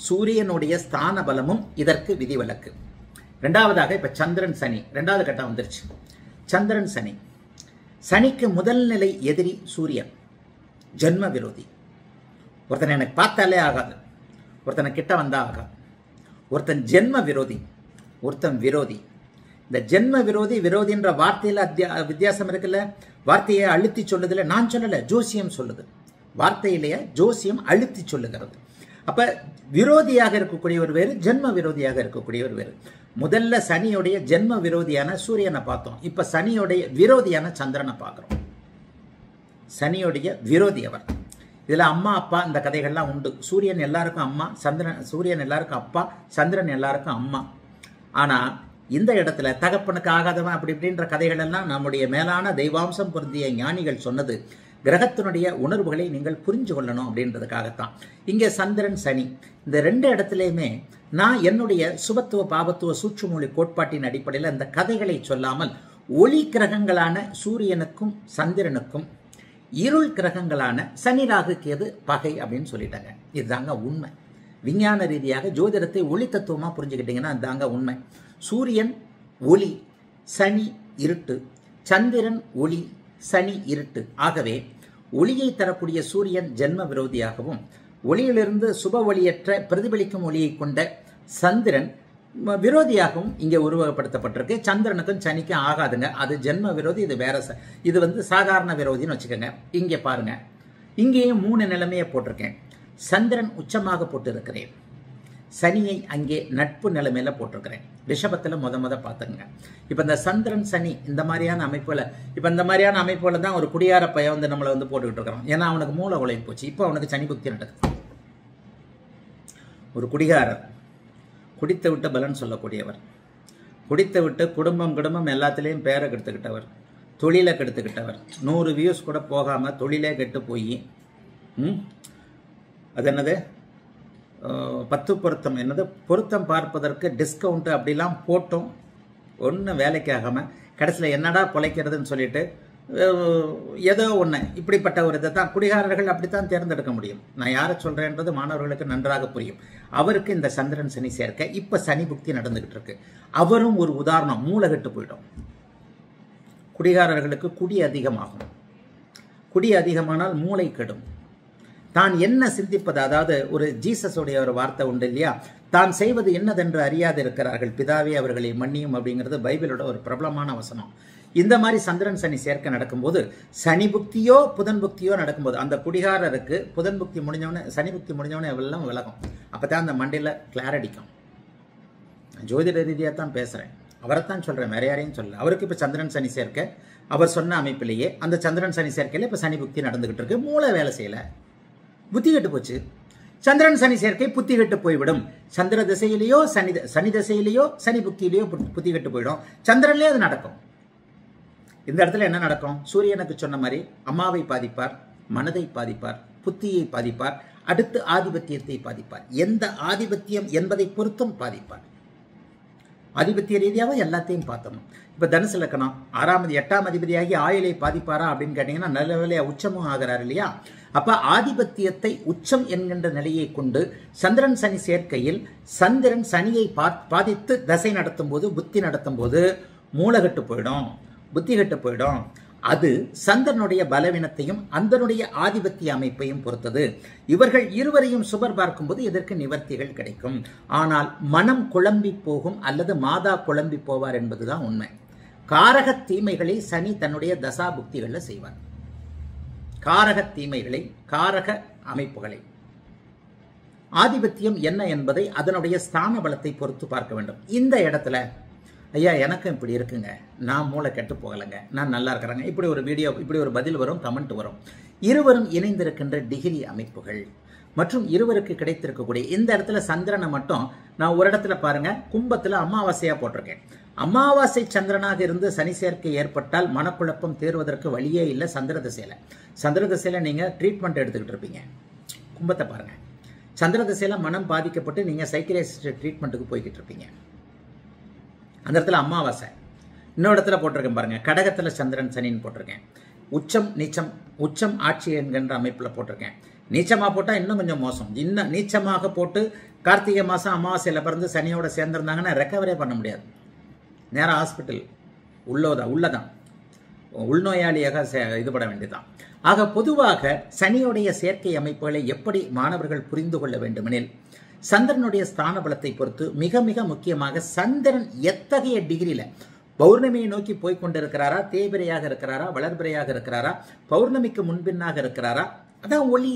சூரியனுடைய ஸ்தான பலமும் இதற்கு விதிவிலக்கு. இரண்டாவதாக இப்ப சந்திரன் சனி, இரண்டாவது கட்டம் வந்துருச்சு. சந்திரன் சனி, சனிக்கு முதல் நிலை எதிரி சூரியன், ஜென்ம விரோதி. ஒருத்தன் எனக்கு பார்த்தாலே ஆகாது, ஒருத்தனை கிட்ட வந்தா ஆகாது. ஒருத்தன் ஜென்ம விரோதி, ஒருத்தன் விரோதி. இந்த ஜென்ம விரோதி விரோதின்ற வார்த்தையில வித்தியாசம் இருக்குல்ல. வார்த்தையை அழுத்தி சொல்லுதுல, நான் சொல்லல, ஜோசியம் சொல்லுது. வார்த்தையிலேயே ஜோசியம் அழுத்தி சொல்லுகிறது. அப்ப விரோதியாக இருக்கக்கூடியவர் வேறு, ஜென்ம விரோதியாக இருக்கக்கூடியவர் வேறு. முதல்ல சனியுடைய ஜென்ம விரோதியான சூரியனை பார்த்தோம். இப்ப சனியுடைய விரோதியான சந்திரனை பார்க்கிறோம். சனியுடைய விரோதி அவர். இதுல அம்மா அப்பா இந்த கதைகள்லாம் உண்டு. சூரியன் எல்லாருக்கும் அம்மா, சூரியன் எல்லாருக்கும் அப்பா, சந்திரன் எல்லாருக்கும் அம்மா. ஆனா இந்த இடத்துல தகப்பனுக்கு ஆகாதவன் அப்படி இப்படின்ற கதைகள் எல்லாம் நம்முடைய மேலான தெய்வாம்சம் பொருந்திய ஞானிகள் சொன்னது கிரகத்தினுடைய உணர்வுகளை நீங்கள் புரிஞ்சு கொள்ளணும் அப்படின்றதுக்காகத்தான். இங்கே சந்திரன் சனி இந்த ரெண்டு இடத்துலையுமே நான் என்னுடைய சுபத்துவ பாபத்துவ சூட்சுமொழி கோட்பாட்டின் அடிப்படையில் அந்த கதைகளை சொல்லாமல் ஒளி கிரகங்களான சூரியனுக்கும் சந்திரனுக்கும் இருள் கிரகங்களான சனி ராகு கேது பகை அப்படின்னு சொல்லிட்டாங்க. இதுதாங்க உண்மை. விஞ்ஞான ரீதியாக ஜோதிடத்தை ஒளி தத்துவமா புரிஞ்சுக்கிட்டீங்கன்னா அதுதாங்க உண்மை. சூரியன் ஒளி, சனி இருட்டு, சந்திரன் ஒளி, சனி இருட்டு. ஆகவே ஒளியை தரக்கூடிய சூரியன் ஜென்ம விரோதியாகவும் ஒளியிலிருந்து சுப ஒளியற்ற பிரதிபலிக்கும் ஒளியை கொண்ட சந்திரன் விரோதியாகவும் இங்கே உருவகப்படுத்தப்பட்டிருக்கு. சந்திரனுக்கும் சனிக்கும் ஆகாதுங்க, அது ஜென்ம விரோதி, இது வேற. இது சாதாரண விரோதின்னு வச்சுக்கோங்க. இங்கே பாருங்க, இங்கேயும் 3 நிலைமையை போட்டிருக்கேன். சந்திரன் உச்சமாக போட்டு இருக்கிறேன், சனியை அங்கே நட்பு நிலைமையில போட்டிருக்கிறேன். ரிஷபத்தில் முத பார்த்துங்க. இப்போ இந்த சந்திரன் சனி இந்த மாதிரியான அமைப்புல, இப்போ இந்த மாதிரியான அமைப்புல தான் ஒரு குடியார பையன் வந்து நம்மளை வந்து போட்டுக்கிட்டு இருக்கிறோம். ஏன்னா அவனுக்கு மூளை உழைப்பு போச்சு. இப்போ அவனுக்கு சனி புக்தி நடக்குது. ஒரு குடிகாரர், குடித்து விட்டு பலன் சொல்லக்கூடியவர், குடித்து விட்டு குடும்பம் எல்லாத்துலேயும் பேரை கெடுத்துக்கிட்டவர், தொழிலை கெடுத்துக்கிட்டவர், 100 வியூஸ் கூட போகாமல் தொழிலே கெட்டு போய் அது என்னது 10 பொருத்தம் என்னது பொருத்தம் பார்ப்பதற்கு டிஸ்கவுண்ட் அப்படிலாம் போட்டும் ஒன்றும் வேலைக்கு ஆகாமல் கடைசியில் என்னடா பொழைக்கிறதுன்னு சொல்லிட்டு ஏதோ ஒன்று இப்படிப்பட்ட ஒரு இதை தான் குடிகாரர்கள் அப்படித்தான் தேர்ந்தெடுக்க முடியும். நான் யாரை சொல்கிறேன்றது மாணவர்களுக்கு நன்றாக புரியும். அவருக்கு இந்த சந்திரன் சனி சேர்க்க இப்போ சனி புக்தி நடந்துகிட்டு இருக்கு. அவரும் ஒரு உதாரணம். மூளை கெட்டு போயிடும். குடிகாரர்களுக்கு குடி அதிகமாகும். குடி அதிகமானால் மூளை கெடும். தான் என்ன சிந்திப்பது, அதாவது ஒரு ஜீசஸுடைய ஒரு வார்த்தை உண்டு இல்லையா, தான் செய்வது என்னதென்று அறியாது இருக்கிறார்கள், பிதாவே அவர்களை மன்னியும் அப்படிங்கிறது பைபிளோட ஒரு பிரபலமான வசனம். இந்த மாதிரி சந்திரன் சனி சேர்க்கை நடக்கும்போது, சனி புக்தியோ புதன் புக்தியோ நடக்கும்போது அந்த குடிகாரருக்கு புதன் புக்தி முடிஞ்சவனே சனி புக்தி முடிஞ்சவனே எல்லாம் விலகும். அப்பதான் அந்த மண்டையில் கிளாரடிக்கும். ஜோதிட ரீதியாக தான் பேசுறேன், அவரைத்தான் சொல்றேன், வேற யாரையும் சொல்லல. அவருக்கு இப்ப சந்திரன் சனி சேர்க்கை, அவர் சொன்ன அமைப்பிலேயே அந்த சந்திரன் சனி சேர்க்கையில இப்ப சனி புக்தி நடந்துகிட்டு இருக்கு. மூளை வேலை செய்யல, புத்தி கெட்டு போச்சு. சந்திரன் சனி சேர்க்கை புத்தி கெட்டு போய்விடும். சந்திர திசையிலேயோ சனி திசையிலேயோ சனி புக்தியிலேயோ புத்தி கெட்டு போயிடும். சந்திரன்லேயே அது நடக்கும். இந்த இடத்துல என்ன நடக்கும்? சூரியனுக்கு சொன்ன மாதிரி அம்மாவை பாதிப்பார், மனதை பாதிப்பார், புத்தியை பாதிப்பார், அடுத்து ஆதிபத்தியத்தை பாதிப்பார். எந்த ஆதிபத்தியம் என்பதை பொறுத்தும் பாதிப்பார். ஆதிபத்திய ரீதியாக எல்லாத்தையும் பார்த்தோம். இப்ப தனுசு லக்னம் 8ஆம் அதிபதியாகி ஆயுளை பாதிப்பாரா அப்படின்னு கேட்டீங்கன்னா நல்ல வேலையா உச்சமும் ஆகிறார் இல்லையா. அப்ப ஆதிபத்தியத்தை உச்சம் என்கின்ற நிலையை கொண்டு சந்திரன் சனி சேர்க்கையில் சந்திரன் சனியை பாதித்து தசை நடத்தும் போது, புத்தி நடத்தும் போது மூளை கெட்டு போயிடும், புத்தி கெட்டு போயிடும். அது சந்திரனுடைய பலவீனத்தையும் அந்தனுடைய ஆதிபத்திய அமைப்பையும் பொறுத்தது. இவர்கள் இருவரையும் சுபர் பார்க்கும்போது இதற்கு நிவர்த்திகள் கிடைக்கும். ஆனால் மனம் குழம்பி போகும் அல்லது மாதா குழம்பி போவார் என்பதுதான் உண்மை. காரக தீமைகளை சனி தன்னுடைய தசா புக்திகளில் செய்வார். காரக தீமைகளை, காரக அமைப்புகளை. ஆதிபத்தியம் என்ன என்பதை அதனுடைய ஸ்தான பலத்தை பொறுத்து பார்க்க வேண்டும். இந்த இடத்துல ஐயா எனக்கும் இப்படி இருக்குங்க, நான் மூளை கெட்டு போகலைங்க, நான் நல்லா இருக்கிறேங்க, இப்படி ஒரு வீடியோ, இப்படி ஒரு பதில் வரும், கமெண்ட் வரும். இருவரும் இணைந்திருக்கின்ற டிகிரி அமைப்புகள் மற்றும் இருவருக்கு கிடைத்திருக்கக்கூடிய இந்த இடத்துல சந்திரனை மட்டும் நான் ஒரு இடத்துல பாருங்க, கும்பத்தில் அமாவாசையா போட்டிருக்கேன். அமாவாசை சந்திரனாக இருந்து சனி சேர்க்கை ஏற்பட்டால் மனக்குழப்பம் தேர்வதற்கு வழியே இல்லை. சந்திர திசையில நீங்க ட்ரீட்மெண்ட் எடுத்துக்கிட்டு இருப்பீங்க. கும்பத்தை பாருங்க, சந்திர திசையில மனம் பாதிக்கப்பட்டு நீங்க சைக்கியாட்ரிஸ்ட் ட்ரீட்மெண்ட்டுக்கு போய்கிட்டு இருப்பீங்க. அந்த இடத்துல அமாவாசை. இன்னொரு இடத்துல போட்டிருக்கேன் பாருங்க, கடகத்துல சந்திரன் சனின்னு போட்டிருக்கேன். உச்சம் நீச்சம், உச்சம் ஆட்சி என்கின்ற அமைப்புல போட்டிருக்கேன். நீச்சமா போட்டா இன்னும் கொஞ்சம் மோசம். இன்னும் நீச்சமாக போட்டு கார்த்திகை மாசம் அமாவாசையில பிறந்து சனியோட சேர்ந்திருந்தாங்கன்னா ரெக்கவரே பண்ண முடியாது. நேரம் ஹாஸ்பிட்டல் உள்ளதான் உள்நோயாளியாக இதுபட வேண்டியதான். ஆக பொதுவாக சனியுடைய சேர்க்கை அமைப்புகளை எப்படி மாணவர்கள் புரிந்து கொள்ள வேண்டுமெனில், சந்திரனுடைய ஸ்தான பலத்தை பொறுத்து மிக மிக முக்கியமாக சந்திரன் எத்தகைய டிகிரியில பௌர்ணமியை நோக்கி போய்கொண்டிருக்கிறாரா, தேய்பிரையாக இருக்கிறாரா, வளர்பிரையாக இருக்கிறாரா, பௌர்ணமிக்கு முன்பின்னாக இருக்கிறாரா, அதான் ஒளி,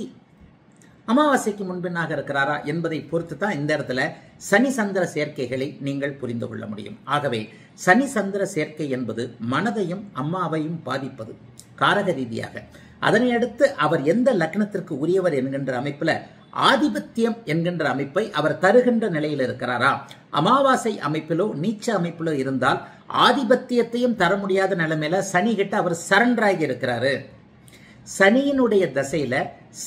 அமாவாசைக்கு முன்பின்னாக இருக்கிறாரா என்பதை பொறுத்து தான் இந்த இடத்துல சனி சந்திர சேர்க்கைகளை நீங்கள் புரிந்து கொள்ள முடியும். ஆகவே சனி சந்திர சேர்க்கை என்பது மனதையும் அம்மாவையும் பாதிப்பது காரக ரீதியாக. அதனை அடுத்து அவர் எந்த லக்னத்திற்கு உரியவர் என்கின்ற அமைப்புல ஆதிபத்தியம் என்கின்ற அமைப்பை அவர் தருகின்ற நிலையில் இருக்கிறாரா, அமாவாசை அமைப்பிலோ நீச்ச அமைப்பிலோ இருந்தால் ஆதிபத்தியத்தையும் தர முடியாத நிலைமையில சனி கிட்ட அவர் சரண்டர் ஆகி இருக்கிறாரு. சனியினுடைய தசையில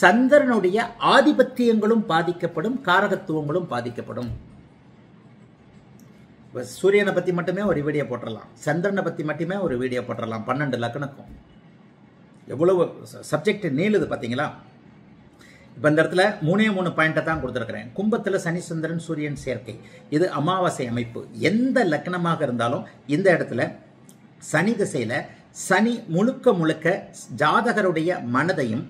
சந்திரனுடைய ஆதிபத்தியங்களும் பாதிக்கப்படும், காரகத்துவங்களும் பாதிக்கப்படும். சூரியனை பத்தி மட்டுமே ஒரு வீடியோ போட்டுடலாம், சந்திரனை பத்தி மட்டுமே ஒரு வீடியோ போட்டுடலாம். 12 லக்னக்கும் எவ்வளவு சப்ஜெக்ட் நீளுது பாத்தீங்களா. இப்ப இந்த இடத்துல 3 பாயிண்ட்டை தான் கொடுத்துருக்கிறேன். கும்பத்துல சனி சந்திரன் சூரியன் சேர்க்கை, இது அமாவாசை அமைப்பு. எந்த லக்னமாக இருந்தாலும் இந்த இடத்துல சனி திசையில சனி முழுக்க ஜாதகருடைய மனதையும்,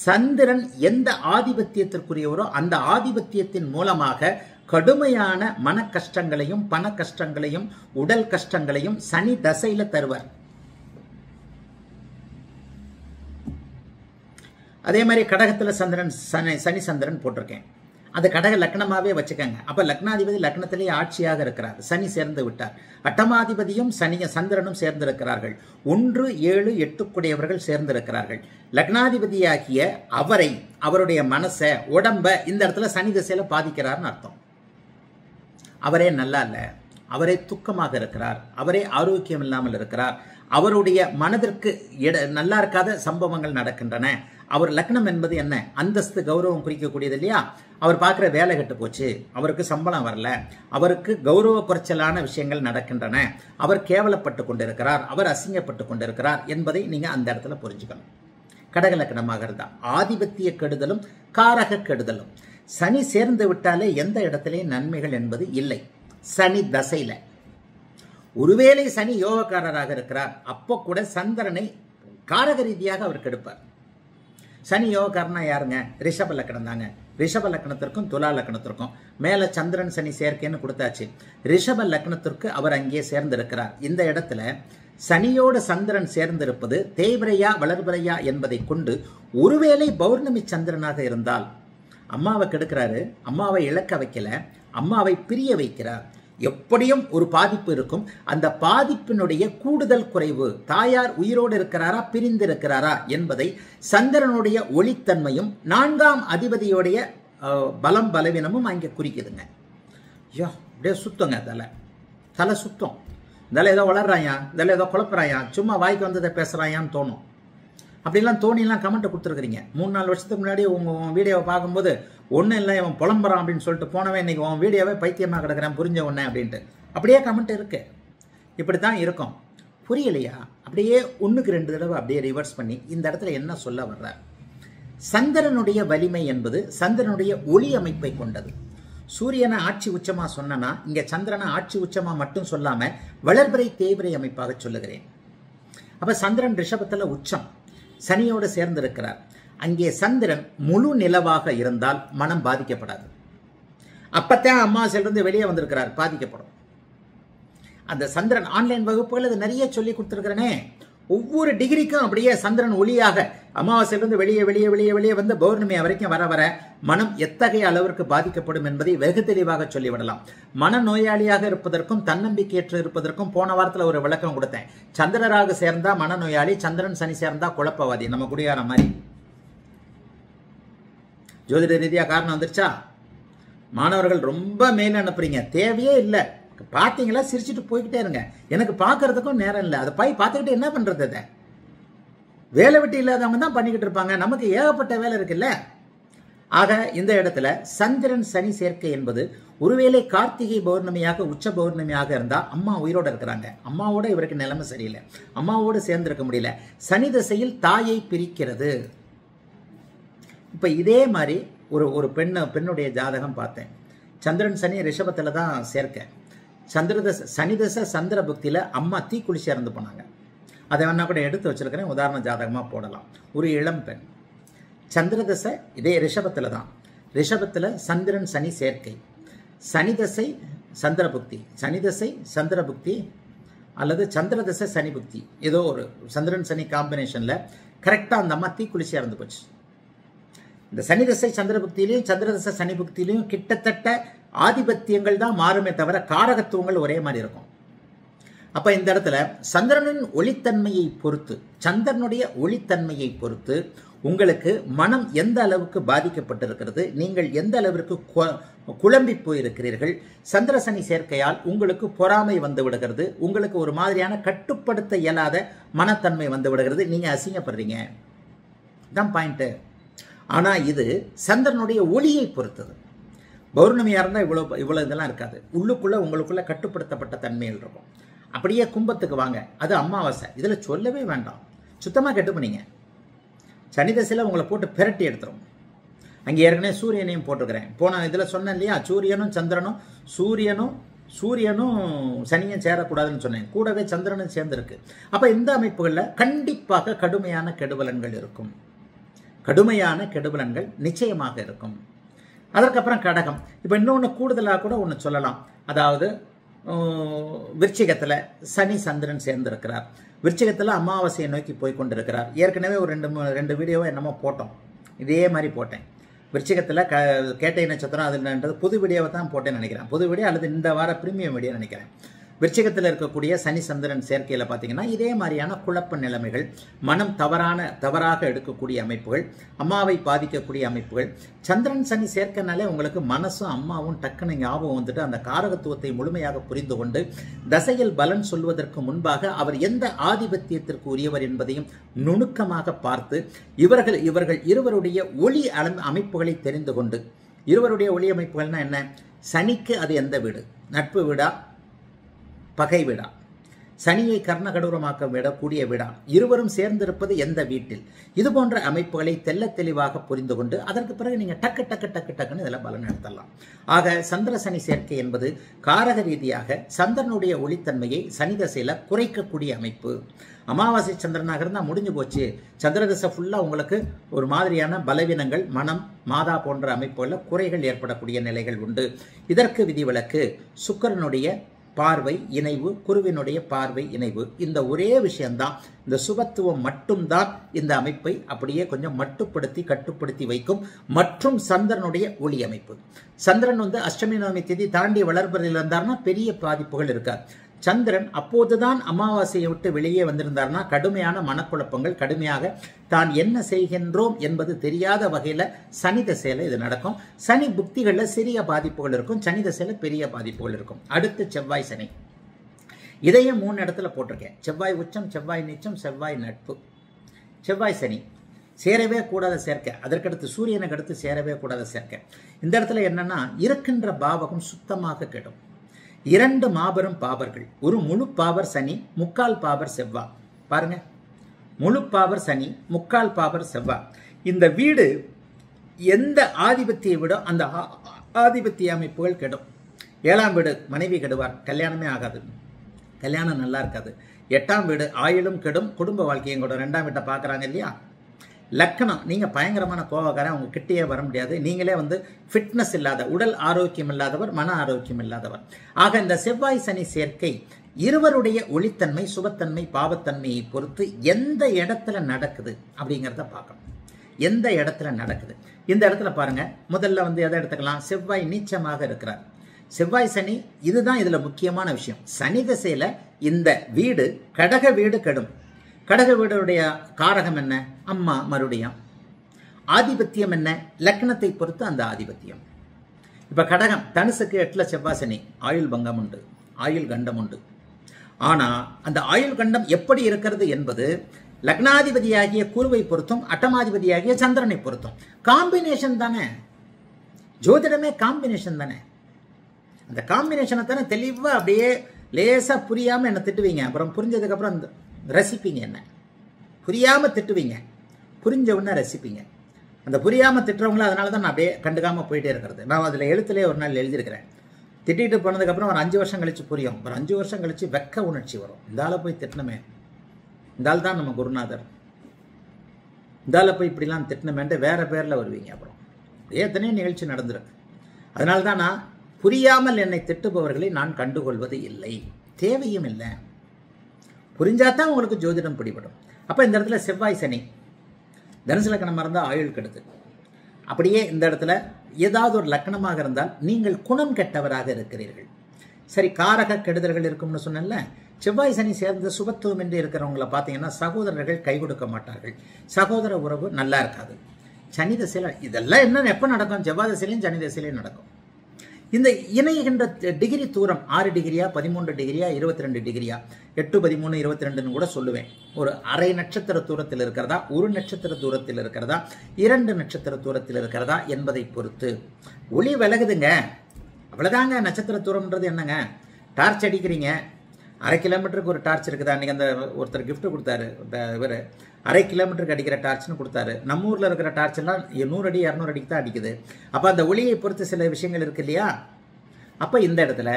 சந்திரன் எந்த ஆதிபத்தியத்திற்குரியவரோ அந்த ஆதிபத்தியத்தின் மூலமாக கடுமையான மன கஷ்டங்களையும் பண கஷ்டங்களையும் உடல் கஷ்டங்களையும் சனி தசையில தருவார். அதே மாதிரி கடகத்துல சந்திரன் சனி சந்திரன் போட்டிருக்கேன். அது கடக லக்னமாவே வச்சுக்கங்க. அப்ப லக்னாதிபதி லக்னத்திலேயே ஆட்சியாக இருக்கிறார், சனி சேர்ந்து விட்டார். அட்டமாதிபதியும் சந்திரனும் சேர்ந்திருக்கிறார்கள். 1, 7, 8 சேர்ந்திருக்கிறார்கள். லக்னாதிபதியாகிய அவருடைய மனசை, உடம்ப இந்த இடத்துல சனி திசையில பாதிக்கிறார்னு அர்த்தம். அவரே நல்லா இல்ல, அவரே துக்கமாக இருக்கிறார், அவரே ஆரோக்கியம் இல்லாமல் இருக்கிறார், அவருடைய மனதிற்கு நல்லா இருக்காத சம்பவங்கள் நடக்கின்றன. அவர் லக்னம் என்பது என்ன? அந்தஸ்து, கௌரவம் குறிக்கக்கூடியது இல்லையா? அவர் பார்க்குற வேலை கெட்டு போச்சு, அவருக்கு சம்பளம் வரல, அவருக்கு கௌரவ குறைச்சலான விஷயங்கள் நடக்கின்றன, அவர் கேவலப்பட்டு கொண்டிருக்கிறார், அவர் அசிங்கப்பட்டு கொண்டிருக்கிறார் என்பதை நீங்க அந்த இடத்துல புரிஞ்சுக்கணும். கடக லக்னமாக இருந்தா ஆதிபத்திய கெடுதலும் காரக கெடுதலும். சனி சேர்ந்து விட்டாலே எந்த இடத்திலேயும் நன்மைகள் என்பது இல்லை. சனி தசையில ஒருவேளை சனி யோகக்காரராக இருக்கிறார், அப்போ கூட சந்திரனை காரக ரீதியாக அவர் கெடுப்பார். சனி யோகக்காரனா யாருங்க? ரிஷப லக்னம் தாங்க. ரிஷப லக்னத்திற்கும் துலா லக்னத்திற்கும் மேல சந்திரன் சனி சேர்க்கைன்னு கொடுத்தாச்சு. ரிஷப லக்னத்திற்கு அவர் அங்கே சேர்ந்திருக்கிறார். இந்த இடத்துல சனியோடு சந்திரன் சேர்ந்திருப்பது தேய்பிரையா வளர்பிரையா என்பதை கொண்டு ஒருவேளை பௌர்ணமி சந்திரனாக இருந்தால் அம்மாவை கெடுக்கிறாரு, அம்மாவை இழக்க வைக்கல, அம்மாவை பிரிய வைக்கிறார். எப்படியும் ஒரு பாதிப்பு இருக்கும். அந்த பாதிப்பினுடைய கூடுதல் குறைவு, தாயார் உயிரோடு இருக்கிறாரா பிரிந்திருக்கிறாரா என்பதை சந்திரனுடைய ஒளித்தன்மையும் 4ஆம் அதிபதியோடைய பலம் பலவீனமும் அங்கே குறிக்குதுங்க. ஐயோ அப்படியே சுத்தங்க, தலை சுத்தம். இதெல்லாம் ஏதோ வளர்றாயா, இதெல்லாம் ஏதோ குழப்பறாயா, சும்மா வாய்க்கு வந்ததை பேசுறாயான்னு தோணும். அப்படிலாம் தோணிலாம் கமெண்ட் கொடுத்துருக்குறீங்க. 3-4 வருஷத்துக்கு முன்னாடி உங்கள் வீடியோவை பார்க்கும்போது ஒன்றும் இல்லை இவன் புலம்புறான் அப்படின்னு சொல்லிட்டு போனவன் இன்னைக்கு உன் வீடியோவே பைத்தியமாக கிடக்கிறேன் புரிஞ்ச உடனே அப்படின்ட்டு அப்படியே கமெண்ட் இருக்கு. இப்படி தான் இருக்கும். புரியலையா? அப்படியே 1க்கு 2 தடவை அப்படியே ரிவர்ஸ் பண்ணி இந்த இடத்துல என்ன சொல்ல வர்றார்? சந்திரனுடைய வலிமை என்பது சந்திரனுடைய ஒளி அமைப்பை கொண்டது. சூரியனை ஆட்சி உச்சமா சொன்னா இங்க சந்திரனை ஆட்சி உச்சமா மட்டும் சொல்லாம வளர்பிறை தேய்பிறை அமைப்பாக சொல்லுகிறேன். அப்ப சந்திரன் ரிஷபத்துல உச்சம், சனியோடு சேர்ந்திருக்கிறார். அங்கே சந்திரன் முழு நிலவாக இருந்தால் மனம் பாதிக்கப்படாது. அப்பத்தான் அமாவாசையிலிருந்து வெளியே வந்திருக்கிறார், பாதிக்கப்படும். அந்த சந்திரன் ஆன்லைன் வகுப்புகள் அது நிறைய சொல்லி கொடுத்துருக்கிறேனே. ஒவ்வொரு டிகிரிக்கும் அப்படியே சந்திரன் ஒளியாக அமாவாசையிலிருந்து வெளியே வெளியே வெளியே வெளியே வந்து பௌர்ணமி வரைக்கும் வர வர மனம் எத்தகைய அளவிற்கு பாதிக்கப்படும் என்பதை வெகு தெளிவாக சொல்லிவிடலாம். மனநோயாளியாக இருப்பதற்கும் தன்னம்பிக்கையற்று இருப்பதற்கும் போன வாரத்தில் ஒரு விளக்கம் கொடுத்தேன். சந்திரராக சேர்ந்தா மனநோயாளி, சந்திரன் சனி சேர்ந்தா குழப்பவாதி. நம்ம குடியார மாதிரி ஜோதிட ரீதியா காரணம் வந்துருச்சா? மாணவர்கள் ரொம்ப மெயில் அனுப்புறீங்க, தேவையே இல்லை. பார்த்தீங்களா, சிரிச்சுட்டு போய்கிட்டே இருங்க. எனக்கு பார்க்கறதுக்கும் நேரம் இல்லை. அதை போய் பார்த்துக்கிட்டு என்ன பண்றது? அதை வேலை வெட்டி இல்லாதவங்க தான் பண்ணிக்கிட்டு இருப்பாங்க. நமக்கு ஏகப்பட்ட வேலை இருக்குல்ல. ஆக இந்த இடத்துல சந்திரன் சனி சேர்க்கை என்பது ஒருவேளை கார்த்திகை பௌர்ணமியாக உச்ச பௌர்ணமியாக இருந்தா அம்மா உயிரோட இருக்கிறாங்க, அம்மாவோட இவருக்கு நிலைமை சரியில்லை, அம்மாவோடு சேர்ந்திருக்க முடியல. சனி திசையில் தாயை பிரிக்கிறது. இப்ப இதே மாதிரி ஒரு பெண்ணுடைய ஜாதகம் பார்த்தேன். சந்திரன் சனி ரிஷபத்துல தான் சேர்க்க. சனி தசை சந்திர புக்தியில அம்மா தீக்குளிச்சு இறந்து போனாங்க. அதை வேணா கூட எடுத்து வச்சிருக்கிறேன், உதாரண ஜாதகமா போடலாம். ஒரு இளம் பெண், சந்திர தசை இதே ரிஷபத்துல தான். ரிஷபத்துல சந்திரன் சனி சேர்க்கை, சனி தசை சந்திர புக்தி, சனி தசை சந்திர புக்தி அல்லது சந்திர தசை சனி புக்தி, ஏதோ ஒரு சந்திரன் சனி காம்பினேஷன்ல கரெக்டா அந்த அம்மா தீக்குளிச்சு இறந்து போச்சு. இந்த சனி தசை சந்திர புக்தியிலையும் சந்திர தசை சனி புக்தியிலையும் கிட்டத்தட்ட ஆதிபத்தியங்கள் தான் மாறுமே தவிர காரகத்துவங்கள் ஒரே மாதிரி இருக்கும். அப்ப இந்த இடத்துல சந்திரனின் ஒளித்தன்மையை பொறுத்து, சந்திரனுடைய ஒளித்தன்மையை பொறுத்து உங்களுக்கு மனம் எந்த அளவுக்கு பாதிக்கப்பட்டிருக்கிறது, நீங்கள் எந்த அளவிற்கு குழம்பி போயிருக்கிறீர்கள். சந்திர சனி சேர்க்கையால் உங்களுக்கு பொறாமை வந்து விடுகிறது, உங்களுக்கு ஒரு மாதிரியான கட்டுப்படுத்த இயலாத மனத்தன்மை வந்து விடுகிறது, நீங்க அசிங்கப்படுறீங்க. தான் பாயிண்ட். ஆனா இது சந்திரனுடைய ஒளியை பொறுத்தது. பௌர்ணமியா இருந்தால் இவ்வளவு இதெல்லாம் இருக்காது. உள்ளுக்குள்ள உங்களுக்குள்ள கட்டுப்படுத்தப்பட்ட தன்மைகள் இருக்கும். அப்படியே கும்பத்துக்கு வாங்க, அது அமாவாசை, இதுல சொல்லவே வேண்டாம், சுத்தமா கெட்டு பண்ணீங்க. சனி தசையில உங்களை போட்டு பிரட்டி எடுத்துரும். அங்கே ஏற்கனவே சூரியனையும் போட்டுக்கிறேன். போன இதுல சொன்னேன் இல்லையா, சூரியனும் சந்திரனும் சூரியனும் சனியும் சேரக்கூடாதுன்னு சொன்னேன். கூடவே சந்திரனும் சேர்ந்திருக்கு. அப்ப இந்த அமைப்புகள்ல கண்டிப்பாக கடுமையான கெடுபலன்கள் இருக்கும். கடுமையான கெடுபலன்கள் நிச்சயமாக இருக்கும். அதற்கப்புறம் கடகம். இப்போ இன்னொன்று கூடுதலாக கூட ஒன்று சொல்லலாம். அதாவது விருச்சிகத்தில் சனி சந்திரன் சேர்ந்திருக்கிறார். விருச்சிகத்தில் அமாவாசையை நோக்கி போய் கொண்டிருக்கிறார். ஏற்கனவே ஒரு ரெண்டு வீடியோவை என்னமோ போட்டோம், இதே மாதிரி போட்டேன். விருச்சிகத்தில் கேட்டை நட்சத்திரம் அதுன்றது புது வீடியோவை தான் போட்டேன்னு நினைக்கிறேன். புது வீடியோ அல்லது இந்த வார பிரீமியம் வீடியோ நினைக்கிறேன். விருச்சிகத்தில் இருக்கக்கூடிய சனி சந்திரன் சேர்க்கையில் பார்த்தீங்கன்னா இதே மாதிரியான குழப்ப நிலைமைகள், மனம் தவறாக எடுக்கக்கூடிய அமைப்புகள், அம்மாவை பாதிக்கக்கூடிய அமைப்புகள். சந்திரன் சனி சேர்க்கனாலே உங்களுக்கு மனசும் அம்மாவும் டக்குன்னு ஞாபகம் வந்துட்டு அந்த காரகத்துவத்தை முழுமையாக புரிந்து கொண்டு தசையில் பலன் சொல்வதற்கு முன்பாக அவர் எந்த ஆதிபத்தியத்திற்கு உரியவர் என்பதையும் நுணுக்கமாக பார்த்து இவர்கள் இருவருடைய ஒளி அமைப்புகளை தெரிந்து கொண்டு, இருவருடைய ஒளி அமைப்புகள்னா என்ன, சனிக்கு அது எந்த வீடு, நட்பு வீடா பகை வீடா, சனியை கர்ணகடூரமாக்க விடக்கூடிய வீடா, இருவரும் சேர்ந்திருப்பது எந்த வீட்டில், இது போன்ற அமைப்புகளை தெல்ல தெளிவாக புரிந்து கொண்டு அதற்கு பிறகு நீங்க டக்குன்னு இதெல்லாம் பலன் எடுத்துடலாம். ஆக சந்திர சனி சேர்க்கை என்பது காரக ரீதியாக சந்திரனுடைய ஒளித்தன்மையை சனி தசையில குறைக்கக்கூடிய அமைப்பு. அமாவாசை சந்திரனாக இருந்தால் முடிஞ்சு போச்சு. சந்திர தசை ஃபுல்லா உங்களுக்கு ஒரு மாதிரியான பலவீனங்கள், மனம், மாதா போன்ற அமைப்புகளில் குறைகள் ஏற்படக்கூடிய நிலைகள் உண்டு. இதற்கு விதிவிலக்கு சுக்கிரனுடைய பார்வை இணைவு, குருவினுடைய பார்வை இணைவு. இந்த ஒரே விஷயம்தான், இந்த சுபத்துவம் மட்டும்தான் இந்த அமைப்பை அப்படியே கொஞ்சம் மட்டுப்படுத்தி கட்டுப்படுத்தி வைக்கும். மற்றும் சந்திரனுடைய ஒளி அமைப்பு. சந்திரன் அஷ்டமி நவமி திதி தாண்டி வளர்ப்பதில் இருந்தார்னா பெரிய பாதிப்புகள் இருக்காது. சந்திரன் அப்போதுதான் அமாவாசையை விட்டு வெளியே வந்திருந்தார்னா கடுமையான மனக்குழப்பங்கள், கடுமையாக தான் என்ன செய்கின்றோம் என்பது தெரியாத வகையில் சனி தசையில இது நடக்கும். சனி புக்திகளில் சிறிய பாதிப்புகள் இருக்கும், சனி தசையில பெரிய பாதிப்புகள் இருக்கும். அடுத்து செவ்வாய் சனி. இதையும் 3 இடத்துல போட்டிருக்கேன். செவ்வாய் உச்சம், செவ்வாய் நீச்சம், செவ்வாய் நட்பு. செவ்வாய் சனி சேரவே கூடாத சேர்க்கை. அதற்கடுத்து சூரியனுக்கு அடுத்து சேரவே கூடாத சேர்க்கை. இந்த இடத்துல என்னன்னா இருக்கின்ற பாவகம் சுத்தமாக கெடும். 2 மாபெரும் பாவர்கள், ஒரு முழு பாவர் சனி, முக்கால் பாவர் செவ்வாய். பாருங்க, முழு பாவர் சனி, முக்கால் பாவர் செவ்வாய். இந்த வீடு எந்த ஆதிபத்தியை விட அந்த ஆதிபத்திய அமைப்புகள் கெடும். 7ஆம் வீடு மனைவி கெடுவார், கல்யாணமே ஆகாது, கல்யாணம் நல்லா இருக்காது. 8ஆம் வீடு ஆயுளும் கெடும், குடும்ப வாழ்க்கையும் கூட. 2ஆம் வீட்டை பார்க்குறாங்க இல்லையா. லக்னம், நீங்கள் பயங்கரமான கோபக்காரன், அவங்க கிட்டேயே வர முடியாது. நீங்களே ஃபிட்னஸ் இல்லாத, உடல் ஆரோக்கியம் இல்லாதவர், மன ஆரோக்கியம் இல்லாதவர். ஆக இந்த செவ்வாய் சனி சேர்க்கை இருவருடைய ஒளித்தன்மை, சுபத்தன்மை, பாவத்தன்மையை பொறுத்து எந்த இடத்துல நடக்குது அப்படிங்கிறத பார்க்கணும். எந்த இடத்துல நடக்குது. இந்த இடத்துல பாருங்க, முதல்ல எதை எடுத்துக்கலாம், செவ்வாய் நீச்சமாக இருக்கிறார். செவ்வாய் சனி, இதுதான் இதுல முக்கியமான விஷயம். சனி திசையில இந்த வீடு கடக வீடு கெடும். கடக வீடுடைய காரகம் என்ன, அம்மா. மறுபடியும் ஆதிபத்தியம் என்ன, லக்னத்தை பொறுத்து அந்த ஆதிபத்தியம். இப்ப கடகம், தனுசுக்கு 8ல செவ்வாய் சனி, ஆயுள் பங்கம் உண்டு, ஆயுள் கண்டம் உண்டு. ஆனா அந்த ஆயுள் கண்டம் எப்படி இருக்கிறது என்பது லக்னாதிபதியாகிய குருவை பொறுத்தும் அட்டமாதிபதியாகிய சந்திரனை பொறுத்தும். காம்பினேஷன் தானே, ஜோதிடமே காம்பினேஷன் தானே. அந்த காம்பினேஷனை தானே தெளிவா அப்படியே லேசா புரியாம என்ன திட்டுவீங்க, அப்புறம் புரிஞ்சதுக்கு அப்புறம் ரசிப்பீங்க. என்ன புரியாம திட்டுவீங்க, புரிஞ்ச உடனே ரசிப்பீங்க. அந்த புரியாம திட்டுறவங்கள அதனால தான் நான் அப்படியே கண்டுக்காம போயிட்டே இருக்கிறது. நான் அதுல எழுத்துலேயே ஒரு நாள் எழுதியிருக்கிறேன். திட்டிட்டு போனதுக்கு அப்புறம் ஒரு 5 வருஷம் கழிச்சு புரியும், ஒரு 5 வருஷம் கழிச்சு வெக்க உணர்ச்சி வரும். இந்த ஆளை போய் திட்டணுமே, இந்த ஆள் தான் நம்ம குருநாதர், இந்த ஆளை போய் இப்படிலாம் திட்டணுமேன்ட்டு வேற பேர்ல வருவீங்க. அப்புறம் எத்தனையோ நிகழ்ச்சி நடந்திருக்கு. அதனால தான் நான் புரியாமல் என்னை திட்டுபவர்களை நான் கண்டுகொள்வது இல்லை, தேவையும் இல்லை. புரிஞ்சாதான் உங்களுக்கு ஜோதிடம் பிடிபடும். அப்ப இந்த இடத்துல செவ்வாய் சனி, தனுசு லக்னமாக இருந்தால் ஆயுள் கெடுது. அப்படியே இந்த இடத்துல ஏதாவது ஒரு லக்னமாக இருந்தால் நீங்கள் குணம் கெட்டவராக இருக்கிறீர்கள். சரி, காரக கெடுதல்கள் இருக்கும்னு சொன்னேன்ல. செவ்வாய் சனி சேர்ந்த சுபத்துவம் என்று இருக்கிறவங்கள பார்த்தீங்கன்னா சகோதரர்கள் கை கொடுக்க மாட்டார்கள், சகோதர உறவு நல்லா இருக்காது. சனி தசையில் இதெல்லாம் என்ன எப்போ நடக்கும், செவ்வாய் தசையிலையும் சனி தசையிலையும் நடக்கும். இந்த இணைகின்ற டிகிரி தூரம் 6 டிகிரியா, 13 டிகிரியா, 22 டிகிரியா, 8, 13, 22 கூட சொல்லுவேன். ஒரு அரை நட்சத்திர தூரத்தில் இருக்கிறதா, 1 நட்சத்திர தூரத்தில் இருக்கிறதா, 2 நட்சத்திர தூரத்தில் இருக்கிறதா என்பதை பொறுத்து ஒளி விலகுதுங்க. அவ்வளவுதாங்க. நட்சத்திர தூரம்ன்றது என்னங்க, டார்ச் அடிக்கிறீங்க, 1/2 கிலோமீட்டருக்கு ஒரு டார்ச் இருக்குதா. அன்றைக்கி அந்த ஒருத்தர் கிஃப்ட் கொடுத்தாரு, இவர் 1/2 கிலோமீட்டருக்கு அடிக்கிற டார்ச்னு கொடுத்தாரு. நம்ம ஊரில் இருக்கிற டார்ச் எல்லாம் 100 அடி 200 அடிக்கு தான் அடிக்குது. அப்போ அந்த ஒளியை பொறுத்து சில விஷயங்கள் இருக்கு இல்லையா. அப்போ இந்த இடத்துல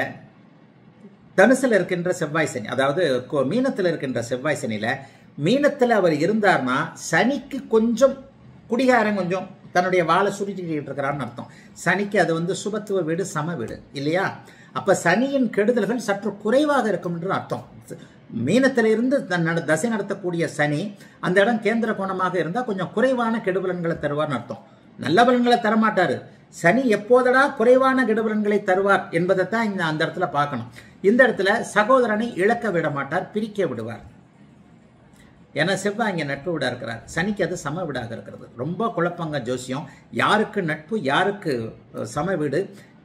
தனுசில் இருக்கின்ற செவ்வாய் சனி, அதாவது மீனத்தில் இருக்கின்ற செவ்வாய் சனியில், மீனத்தில் அவர் இருந்தார்னா சனிக்கு கொஞ்சம் குடிகாரம், கொஞ்சம் தன்னுடைய வாழை சுருட்டிக்கிட்டு இருக்கிறான்னு அர்த்தம். சனிக்கு அது சுபத்துவ வீடு, சம வீடு இல்லையா. அப்ப சனியின் கெடுதல்கள் சற்று குறைவாக இருக்கும் என்று அர்த்தம். மீனத்திலிருந்து தசை நடத்தக்கூடிய சனி அந்த இடம் கேந்திர கோணமாக இருந்தால் கொஞ்சம் குறைவான கெடுபலன்களை தருவார்னு அர்த்தம். நல்ல பலன்களை தரமாட்டாரு. சனி எப்போதடா குறைவான கெடுபலன்களை தருவார் என்பதைத்தான் அந்த இடத்துல பார்க்கணும். இந்த இடத்துல சகோதரனை இழக்க விட மாட்டார், பிரிக்க விடுவார். ஏன்னா செவ்வாய் இங்கே நட்பு வீடாக இருக்கிறார், சனிக்கு அது சம வீடாக இருக்கிறது. ரொம்ப குழப்பங்க ஜோசியம். யாருக்கு நட்பு, யாருக்கு சம வீடு,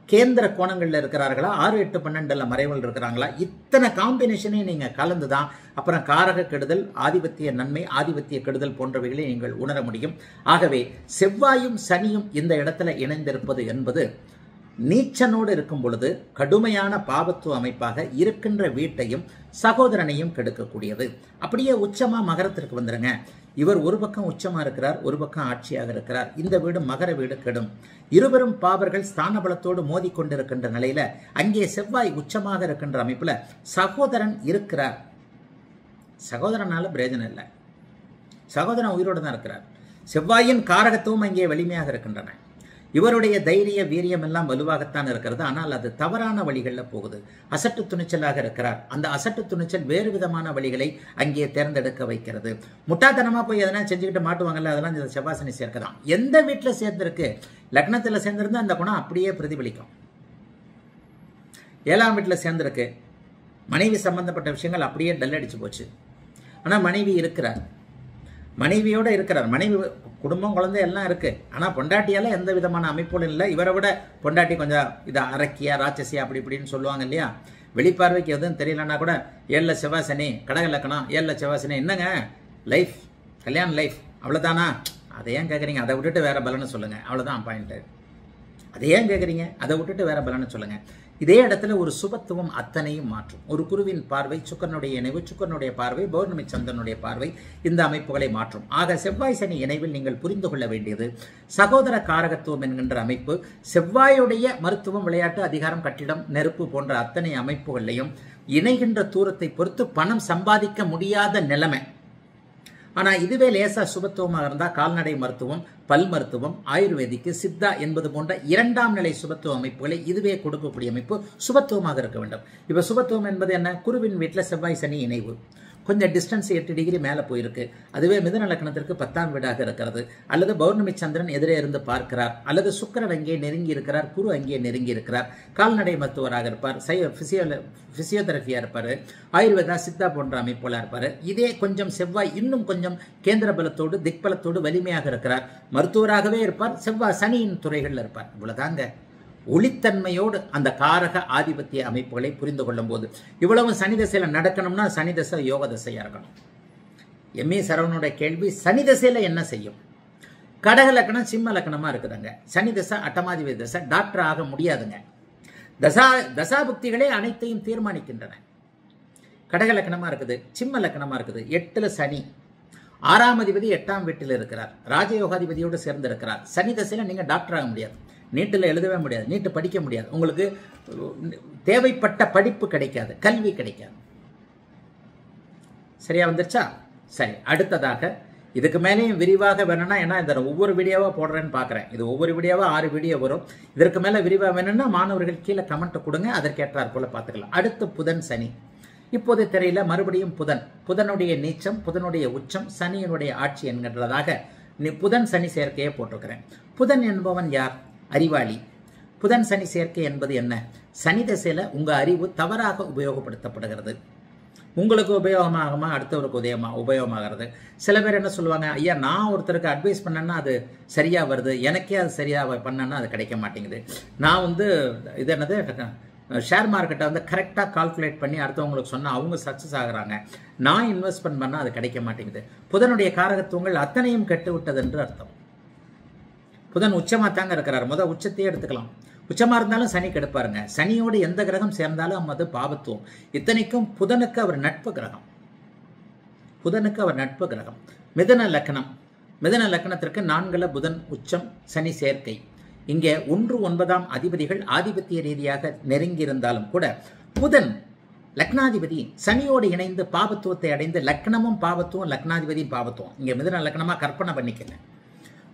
கேந்திர கோணங்களில் இருக்கிறார்களா, 6, 8, 12 மறைவுகள் இருக்கிறாங்களா, இத்தனை காம்பினேஷனையும் நீங்கள் கலந்து தான் அப்புறம் காரக கெடுதல், ஆதிபத்திய நன்மை, ஆதிபத்திய கெடுதல் போன்றவைகளை நீங்கள் உணர முடியும். ஆகவே செவ்வாயும் சனியும் இந்த இடத்துல இணைந்திருப்பது என்பது நீச்சனோடு இருக்கும் பொழுது கடுமையான பாவத்துவ அமைப்பாக இருக்கின்ற வீட்டையும் சகோதரனையும் கெடுக்கக்கூடியது. அப்படியே உச்சமா மகரத்திற்கு வந்துருங்க. இவர் ஒரு பக்கம் உச்சமா இருக்கிறார், ஒரு பக்கம் ஆட்சியாக இருக்கிறார். இந்த வீடு மகர வீடு கெடும். இருவரும் பாவர்கள் ஸ்தான பலத்தோடு மோதி கொண்டிருக்கின்ற நிலையில அங்கே செவ்வாய் உச்சமாக இருக்கின்ற அமைப்புல சகோதரன் இருக்கிறார். சகோதரனால பிரயோஜனம் இல்லை, சகோதரன் உயிரோடு தான் இருக்கிறார். செவ்வாயின் காரகத்துவம் அங்கே வலிமையாக இருக்கின்றன. இவருடைய தைரிய வீரியம் எல்லாம் வலுவாகத்தான் இருக்கிறது. ஆனால் அது தவறான வழிகளில் போகுது. அசட்டு துணிச்சலாக இருக்கிறார். அந்த அசட்டு துணிச்சல் வேறு விதமான வழிகளை அங்கே தேர்ந்தெடுக்க வைக்கிறது. முட்டாத்தனமா போய் எதனா செஞ்சுக்கிட்டு மாட்டுவாங்கல்ல, அதெல்லாம் இந்த செவ்வாசனி சேர்க்கதான். எந்த வீட்டில் சேர்ந்திருக்கு, லக்னத்தில் சேர்ந்திருந்தா அந்த குணம் அப்படியே பிரதிபலிக்கும். 7ஆம் வீட்டில் சேர்ந்திருக்கு, மனைவி சம்பந்தப்பட்ட விஷயங்கள் அப்படியே டல் அடிச்சு போச்சு. ஆனால் மனைவி இருக்கிறார், மனைவியோட இருக்கிறார். மனைவி குடும்பம் குழந்தை எல்லாம் இருக்கு. ஆனால் பொண்டாட்டியால எந்த விதமான அமைப்புகளும் இல்லை. இவரை விட பொண்டாட்டி கொஞ்சம் இதை அரக்கியா ராட்சசியா அப்படி இப்படின்னு சொல்லுவாங்க இல்லையா. வெளிப்பார்வைக்கு எதுவும் தெரியலன்னா கூட 7ல் செவ்வாசனி, கடக லக்கணம், 7ல் செவ்வாசனி, என்னங்க லைஃப், கல்யாண லைஃப் அவ்வளோதானா? அதை ஏன் கேட்குறீங்க? அதை விட்டுட்டு வேற பலன்னு சொல்லுங்க. அவ்வளோதான் பாயிண்ட். அதை ஏன் கேட்குறீங்க? அதை விட்டுட்டு வேற பலன்னு சொல்லுங்க. இதே இடத்துல ஒரு சுபத்துவம் அத்தனையும் மாற்றும். ஒரு குருவின் பார்வை, சுக்கரனுடைய இணைவு, சுக்கரனுடைய பார்வை, பௌர்ணமி சந்திரனுடைய பார்வை இந்த அமைப்புகளை மாற்றும். ஆக செவ்வாய் சனி இணைவில் நீங்கள் புரிந்து கொள்ள வேண்டியது சகோதர காரகத்துவம் என்கின்ற அமைப்பு. செவ்வாயுடைய மருத்துவம், விளையாட்டு, அதிகாரம், கட்டிடம், நெருப்பு போன்ற அத்தனை அமைப்புகளையும் இணைகின்ற தூரத்தை பொறுத்து பணம் சம்பாதிக்க முடியாத நிலைமை. ஆனால் இதுவே லேசா சுபத்துவமாக இருந்தால் கால்நடை மருத்துவம், பல் மருத்துவம், ஆயுர்வேதிக்கு, சித்தா என்பது போன்ற 2ஆம் நிலை சுபத்துவ அமைப்புகளை இதுவே கொடுக்கக்கூடிய அமைப்பு சுபத்துவமாக இருக்க வேண்டும். இப்போ சுபத்துவம் என்பது என்ன? குருவின் வீட்டில் செவ்வாய் சனி இணைவு, கொஞ்சம் டிஸ்டன்ஸ் 8 டிகிரி மேலே போயிருக்கு. அதுவே மிதுன லக்னத்திற்கு 10ஆம் வீடாக இருக்கிறது. அல்லது பௌர்ணமி சந்திரன் எதிரே இருந்து பார்க்கிறார், அல்லது சுக்கிரன் அங்கே நெருங்கி இருக்கிறார், குரு அங்கே நெருங்கி இருக்கிறார். கால்நடை மருத்துவராக இருப்பார், பிசியோதெரபியா இருப்பார், ஆயுர்வேதா, சித்தா போன்ற அமைப்புகளாக இருப்பார். இதே கொஞ்சம் செவ்வாய் இன்னும் கொஞ்சம் கேந்திர பலத்தோடு, திக்பலத்தோடு வலிமையாக இருக்கிறார், மருத்துவராகவே இருப்பார், செவ்வாய் சனியின் துறைகளில் இருப்பார். இவ்வளவுதாங்க. ஒளித்தன்மையோடு அந்த காரக ஆதிபத்திய அமைப்புகளை புரிந்து கொள்ளும் போது இவ்வளவு சனி தசையில நடக்கணும்னா சனி தசை யோக தசையா இருக்கணும். எம்ஏ சரவணனுடைய கேள்வி, சனி தசையில என்ன செய்யும்? கடக லக்கணம் சிம்ம லக்கணமா இருக்குதுங்க. சனி தசை அட்டமாதிபதி தசை, டாக்டர் ஆக முடியாதுங்க. தசாபுக்திகளே அனைத்தையும் தீர்மானிக்கின்றன. கடக லக்கணமா இருக்குது, சிம்ம லக்கணமா இருக்குது, 8ல் சனி, 6ஆம் அதிபதி 8ஆம் வீட்டில் இருக்கிறார், ராஜயோகாதிபதியோடு சேர்ந்து இருக்கிறார். சனி தசையில நீங்க டாக்டர் ஆக முடியாது, நீட்டில் எழுதவே முடியாது, நீட்டு படிக்க முடியாது, உங்களுக்கு தேவைப்பட்ட படிப்பு கிடைக்காது, கல்வி கிடைக்காது. சரியா வந்துருச்சா? சரி, அடுத்ததாக இதுக்கு மேலேயும் விரிவாக வேணும்னா, ஏன்னா இந்த ஒவ்வொரு வீடியோவாக போடுறேன்னு பார்க்குறேன், இது ஒவ்வொரு வீடியோவாக 6 வீடியோ வரும். இதற்கு மேலே விரிவாக வேணும்னா மாணவர்கள் கீழே கமெண்ட் கொடுங்க, அதற்கேற்றார் போல பார்த்துக்கலாம். அடுத்து புதன் சனி. இப்போது தெரியல, மறுபடியும் புதனுடைய நீச்சம், புதனுடைய உச்சம், சனியினுடைய ஆட்சி என்கின்றதாக புதன் சனி சேர்க்கையை போட்டிருக்கிறேன். புதன் என்பவன் யார்? அறிவாளி. புதன் சனி சேர்க்கை என்பது என்ன? சனி திசையில உங்க அறிவு தவறாக உபயோகப்படுத்தப்படுகிறது. உங்களுக்கு உபயோகமாகுமா, அடுத்தவருக்கு உபயோகமாகிறது. சில பேர் என்ன சொல்லுவாங்க, ஐயா நான் ஒருத்தருக்கு அட்வைஸ் பண்ணேன்னா அது சரியா வருது, எனக்கே அது சரியா பண்ணேன்னா அது கிடைக்க மாட்டேங்குது. நான் இது என்னது ஷேர் மார்க்கெட்டை கரெக்டாக கால்குலேட் பண்ணி அடுத்தவங்களுக்கு சொன்னால் அவங்க சக்ஸஸ் ஆகுறாங்க, நான் இன்வெஸ்ட்மெண்ட் பண்ணால் அது கிடைக்க மாட்டேங்குது. புதனுடைய காரகத்துவங்கள் அத்தனையும் கெட்டு விட்டது என்று அர்த்தம். புதன் உச்சமாக தாங்க இருக்கிறார். முதல் உச்சத்தையே எடுத்துக்கலாம். உச்சமாக இருந்தாலும் சனி கெடுப்பாருங்க. சனியோடு எந்த கிரகம் சேர்ந்தாலும் அது பாவத்துவம். இத்தனைக்கும் புதனுக்கு அவர் நட்பு கிரகம். மிதுன லக்னம். மிதுன லக்னத்திற்கு 4ல் புதன் உச்சம், சனி சேர்க்கை. இங்கே 1, 9ஆம் அதிபதிகள் ஆதிபத்திய ரீதியாக நெருங்கி இருந்தாலும் கூட புதன் லக்னாதிபதி சனியோடு இணைந்து பாவத்துவத்தை அடைந்து, லக்னமும் பாவத்துவம், லக்னாதிபதியும் பாவத்துவம். இங்கே மிதுன லக்னமா கற்பனை பண்ணிக்கங்க.